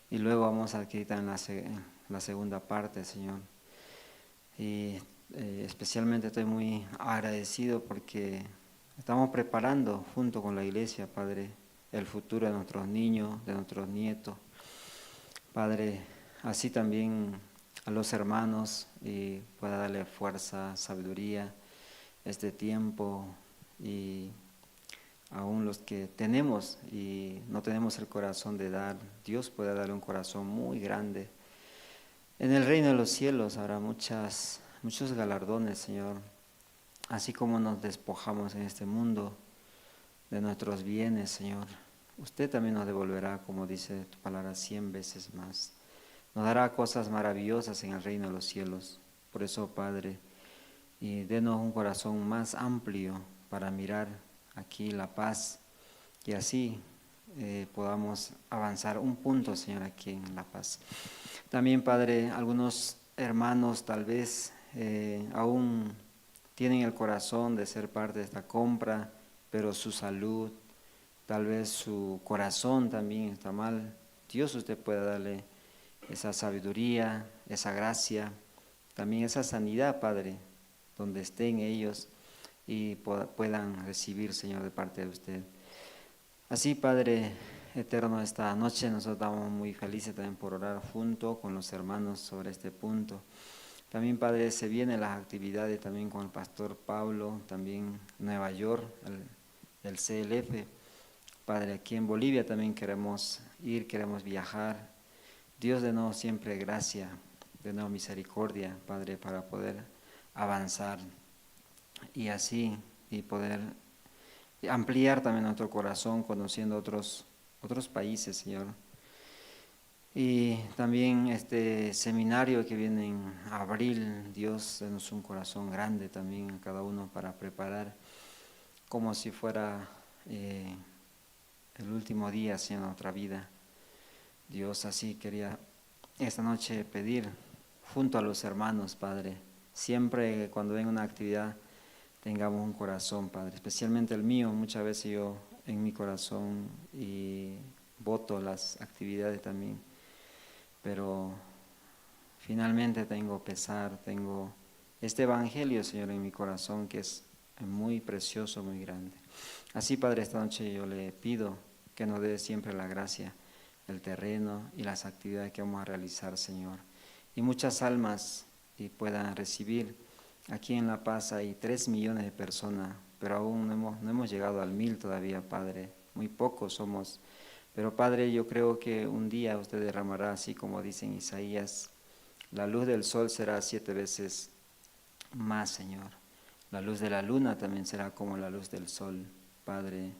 Y luego vamos a adquirir también la segunda parte, Señor. Y especialmente estoy muy agradecido porque estamos preparando junto con la iglesia, Padre, el futuro de nuestros niños, de nuestros nietos. Padre, así también a los hermanos y pueda darle fuerza, sabiduría este tiempo, y aún los que tenemos y no tenemos el corazón de dar, Dios puede darle un corazón muy grande. En el reino de los cielos habrá muchos galardones, Señor, así como nos despojamos en este mundo de nuestros bienes, Señor. Usted también nos devolverá, como dice tu palabra, 100 veces más. Nos dará cosas maravillosas en el reino de los cielos. Por eso, Padre, y denos un corazón más amplio para mirar aquí la paz, y así podamos avanzar un punto, Señor, aquí en la paz. También, Padre, algunos hermanos tal vez aún tienen el corazón de ser parte de esta compra, pero su salud, tal vez su corazón también está mal. Dios, usted puede darle esa sabiduría, esa gracia, también esa sanidad, Padre, donde estén ellos y puedan recibir, Señor, de parte de usted. Así, Padre eterno, esta noche nosotros estamos muy felices también por orar junto con los hermanos sobre este punto. También, Padre, se vienen las actividades también con el pastor Pablo, también Nueva York, el CLF. Padre, aquí en Bolivia también queremos ir, queremos viajar. Dios, denos siempre gracia, denos misericordia, Padre, para poder avanzar y así y poder ampliar también nuestro corazón conociendo otros países, Señor. Y también este seminario que viene en abril, Dios, denos un corazón grande también a cada uno para preparar como si fuera el último día, Señor, de nuestra vida. Dios, así quería esta noche pedir junto a los hermanos, Padre, siempre cuando venga una actividad tengamos un corazón, Padre, especialmente el mío. Muchas veces yo en mi corazón y voto las actividades también, pero finalmente tengo pesar, tengo este Evangelio, Señor, en mi corazón, que es muy precioso, muy grande. Así, Padre, esta noche yo le pido que nos dé siempre la gracia, el terreno y las actividades que vamos a realizar, Señor. Y muchas almas y puedan recibir. Aquí en La Paz hay 3 millones de personas, pero aún no hemos llegado al 1000 todavía, Padre. Muy pocos somos. Pero, Padre, yo creo que un día usted derramará, así como dice en Isaías, la luz del sol será 7 veces más, Señor. La luz de la luna también será como la luz del sol, Padre.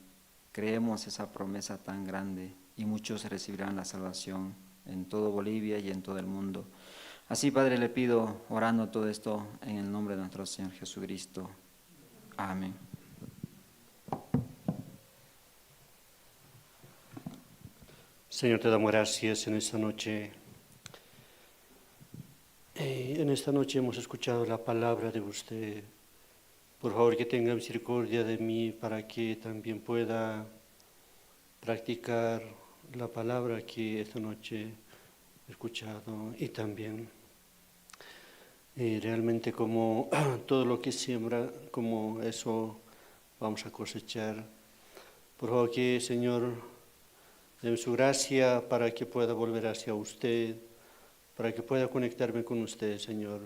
Creemos esa promesa tan grande y muchos recibirán la salvación en todo Bolivia y en todo el mundo. Así, Padre, le pido, orando todo esto en el nombre de nuestro Señor Jesucristo. Amén. Señor, te damos gracias en esta noche. En esta noche hemos escuchado la palabra de usted. Por favor, que tenga misericordia de mí para que también pueda practicar la palabra que esta noche he escuchado y también realmente como todo lo que siembra, como eso vamos a cosechar. Por favor, que Señor, deme su gracia para que pueda volver hacia usted, para que pueda conectarme con usted, Señor.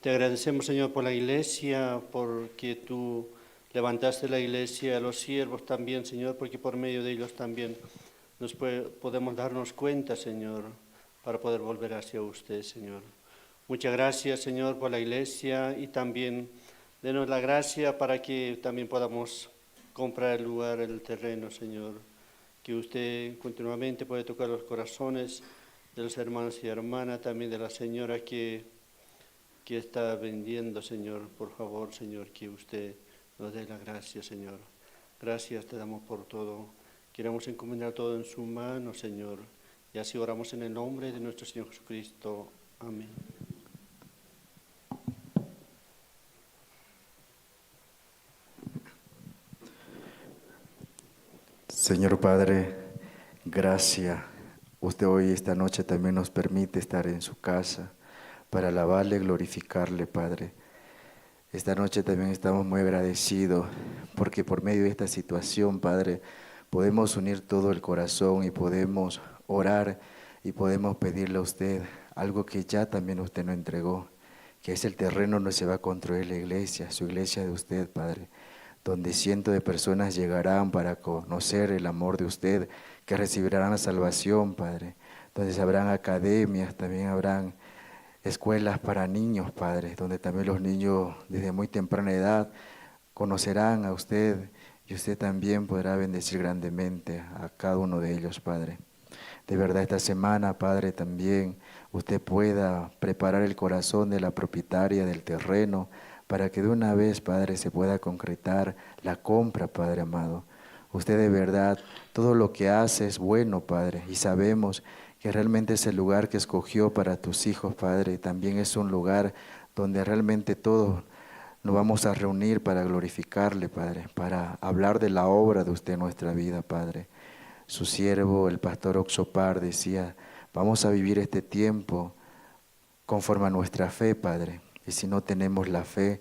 Te agradecemos, Señor, por la iglesia, porque tú levantaste la iglesia, a los siervos también, Señor, porque por medio de ellos también podemos darnos cuenta, Señor, para poder volver hacia usted, Señor. Muchas gracias, Señor, por la iglesia y también denos la gracia para que también podamos comprar el lugar, el terreno, Señor. Que usted continuamente puede tocar los corazones de los hermanos y hermanas, también de la señora que está vendiendo, Señor. Por favor, Señor, que usted nos dé la gracia, Señor. Gracias te damos por todo. Queremos encomendar todo en su mano, Señor. Y así oramos en el nombre de nuestro Señor Jesucristo. Amén. Señor Padre, gracias. Usted hoy, esta noche, también nos permite estar en su casa para alabarle, glorificarle, Padre. Esta noche también estamos muy agradecidos porque por medio de esta situación, Padre, podemos unir todo el corazón y podemos orar y podemos pedirle a usted algo que ya también usted nos entregó, que es el terreno donde se va a construir la iglesia, su iglesia de usted, Padre, donde cientos de personas llegarán para conocer el amor de usted, que recibirán la salvación, Padre, donde habrán academias, también habrán escuelas para niños, Padre, donde también los niños desde muy temprana edad conocerán a usted y usted también podrá bendecir grandemente a cada uno de ellos, Padre. De verdad, esta semana, Padre, también usted pueda preparar el corazón de la propietaria del terreno para que de una vez, Padre, se pueda concretar la compra, Padre amado. Usted de verdad, todo lo que hace es bueno, Padre, y sabemos que realmente es el lugar que escogió para tus hijos, Padre. También es un lugar donde realmente todos nos vamos a reunir para glorificarle, Padre, para hablar de la obra de usted en nuestra vida, Padre. Su siervo, el pastor Oxopar, decía, vamos a vivir este tiempo conforme a nuestra fe, Padre. Y si no tenemos la fe,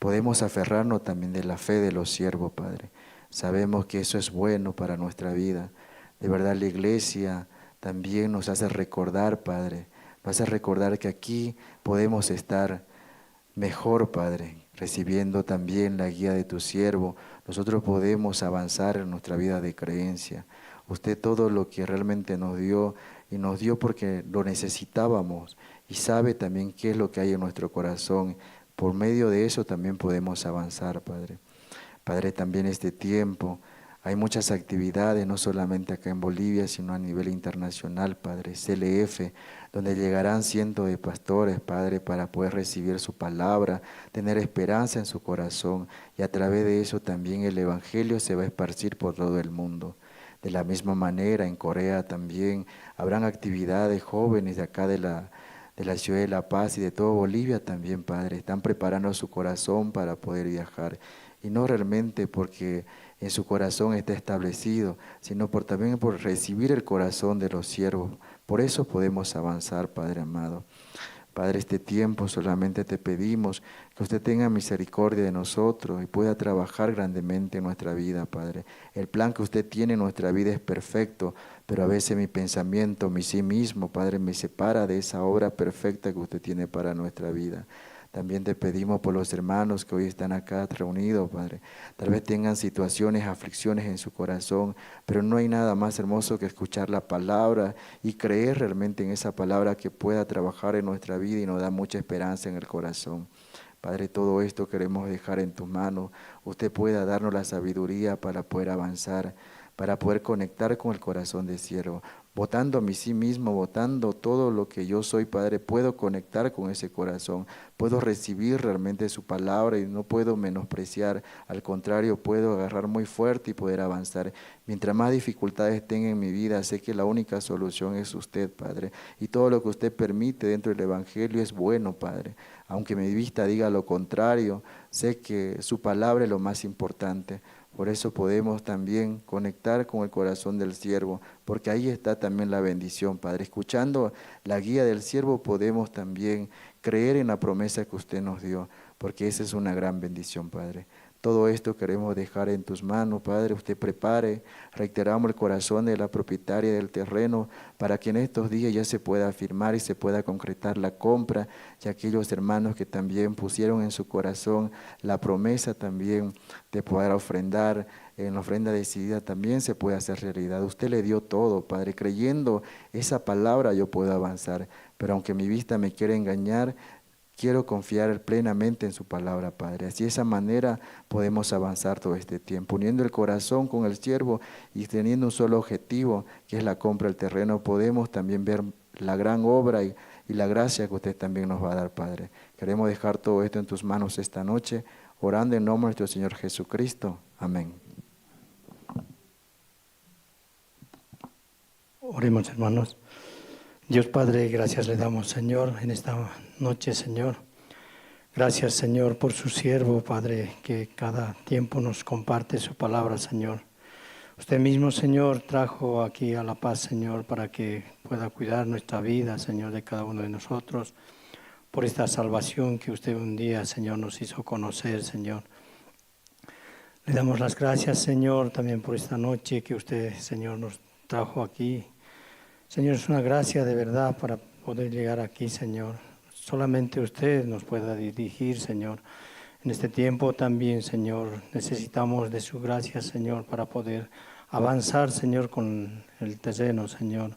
podemos aferrarnos también de la fe de los siervos, Padre. Sabemos que eso es bueno para nuestra vida. De verdad, la iglesia también nos hace recordar, Padre, nos hace recordar que aquí podemos estar mejor, Padre, recibiendo también la guía de tu siervo. Nosotros podemos avanzar en nuestra vida de creencia. Usted todo lo que realmente nos dio, y nos dio porque lo necesitábamos, y sabe también qué es lo que hay en nuestro corazón. Por medio de eso también podemos avanzar, Padre. Padre, también este tiempo hay muchas actividades, no solamente acá en Bolivia, sino a nivel internacional, Padre. CLF, donde llegarán cientos de pastores, Padre, para poder recibir su palabra, tener esperanza en su corazón, y a través de eso también el Evangelio se va a esparcir por todo el mundo. De la misma manera, en Corea también habrán actividades, jóvenes de acá de la ciudad de La Paz y de todo Bolivia también, Padre. Están preparando su corazón para poder viajar. Y no realmente porque en su corazón está establecido, sino también por recibir el corazón de los siervos Por eso podemos avanzar, Padre amado. Padre, este tiempo solamente te pedimos que usted tenga misericordia de nosotros y pueda trabajar grandemente en nuestra vida, Padre. El plan que usted tiene en nuestra vida es perfecto, pero a veces mi pensamiento, mi sí mismo, Padre, me separa de esa obra perfecta que usted tiene para nuestra vida. También te pedimos por los hermanos que hoy están acá reunidos, Padre. Tal vez tengan situaciones, aflicciones en su corazón, pero no hay nada más hermoso que escuchar la palabra y creer realmente en esa palabra que pueda trabajar en nuestra vida y nos da mucha esperanza en el corazón. Padre, todo esto queremos dejar en tus manos. Usted pueda darnos la sabiduría para poder avanzar, para poder conectar con el corazón del siervo. Votando a mí sí mismo, votando todo lo que yo soy, Padre, puedo conectar con ese corazón, puedo recibir realmente su palabra y no puedo menospreciar, al contrario, puedo agarrar muy fuerte y poder avanzar. Mientras más dificultades tenga en mi vida, sé que la única solución es usted, Padre, y todo lo que usted permite dentro del Evangelio es bueno, Padre. Aunque mi vista diga lo contrario, sé que su palabra es lo más importante. Por eso podemos también conectar con el corazón del siervo, porque ahí está también la bendición, Padre. Escuchando la guía del siervo podemos también creer en la promesa que usted nos dio, porque esa es una gran bendición, Padre. Todo esto queremos dejar en tus manos, Padre. Usted prepare, reiteramos el corazón de la propietaria del terreno para que en estos días ya se pueda afirmar y se pueda concretar la compra, y aquellos hermanos que también pusieron en su corazón la promesa también de poder ofrendar, en la ofrenda decidida también se puede hacer realidad. Usted le dio todo, Padre, creyendo esa palabra yo puedo avanzar, pero aunque mi vista me quiera engañar, quiero confiar plenamente en su palabra, Padre. Así de esa manera podemos avanzar todo este tiempo, uniendo el corazón con el siervo y teniendo un solo objetivo, que es la compra del terreno. Podemos también ver la gran obra y la gracia que usted también nos va a dar, Padre. Queremos dejar todo esto en tus manos esta noche, orando en nombre de nuestro Señor Jesucristo. Amén. Oremos, hermanos. Dios Padre, gracias le damos, Señor, en esta noche, Señor. Gracias, Señor, por su siervo, Padre, que cada tiempo nos comparte su palabra, Señor. Usted mismo, Señor, trajo aquí a La Paz, Señor, para que pueda cuidar nuestra vida, Señor, de cada uno de nosotros, por esta salvación que usted un día, Señor, nos hizo conocer, Señor. Le damos las gracias, Señor, también por esta noche que usted, Señor, nos trajo aquí. Señor, es una gracia de verdad para poder llegar aquí, Señor. Solamente usted nos pueda dirigir, Señor. En este tiempo también, Señor, necesitamos de su gracia, Señor, para poder avanzar, Señor, con el terreno, Señor.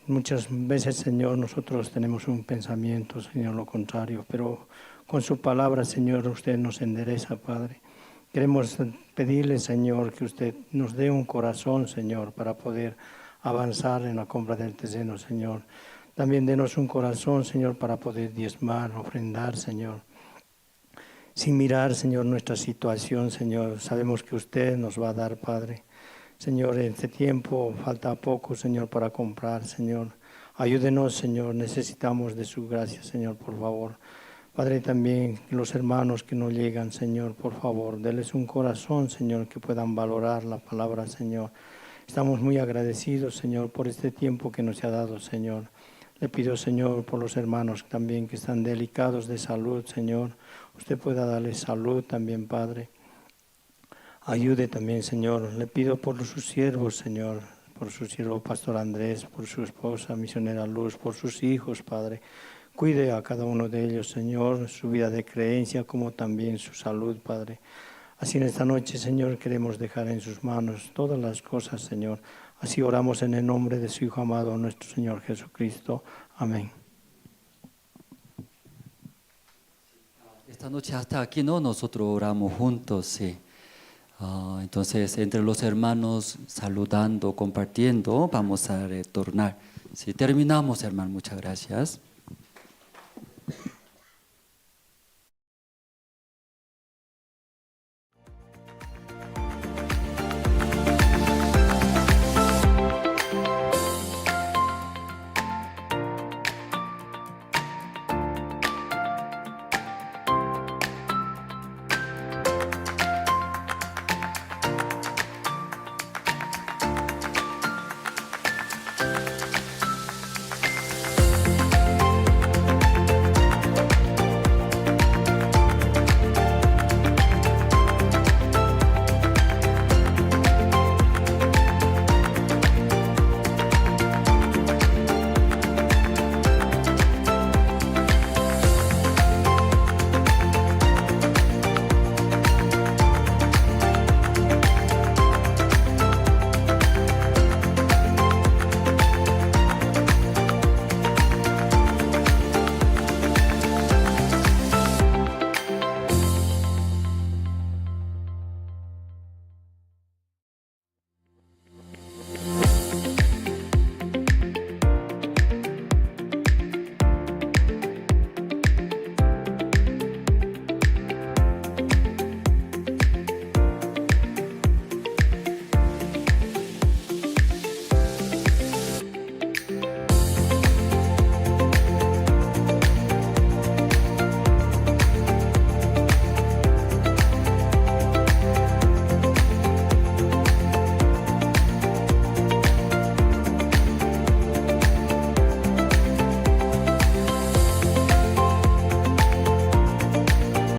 Muchas veces, Señor, nosotros tenemos un pensamiento, Señor, lo contrario, pero con su palabra, Señor, usted nos endereza, Padre. Queremos pedirle, Señor, que usted nos dé un corazón, Señor, para poder avanzar en la compra del terreno, Señor. También denos un corazón, Señor, para poder diezmar, ofrendar, Señor. Sin mirar, Señor, nuestra situación, Señor, sabemos que usted nos va a dar, Padre. Señor, en este tiempo falta poco, Señor, para comprar, Señor. Ayúdenos, Señor, necesitamos de su gracia, Señor, por favor. Padre, también los hermanos que no llegan, Señor, por favor, denles un corazón, Señor, que puedan valorar la palabra, Señor. Estamos muy agradecidos, Señor, por este tiempo que nos ha dado, Señor. Le pido, Señor, por los hermanos también que están delicados de salud, Señor. Usted pueda darles salud también, Padre. Ayude también, Señor. Le pido por sus siervos, Señor, por su siervo Pastor Andrés, por su esposa Misionera Luz, por sus hijos, Padre. Cuide a cada uno de ellos, Señor, su vida de creencia como también su salud, Padre. Así en esta noche, Señor, queremos dejar en sus manos todas las cosas, Señor. Así oramos en el nombre de su Hijo amado, nuestro Señor Jesucristo. Amén. Esta noche hasta aquí, ¿no? Nosotros oramos juntos, sí. Entonces, entre los hermanos, saludando, compartiendo, vamos a retornar. Sí, terminamos, hermano. Muchas gracias.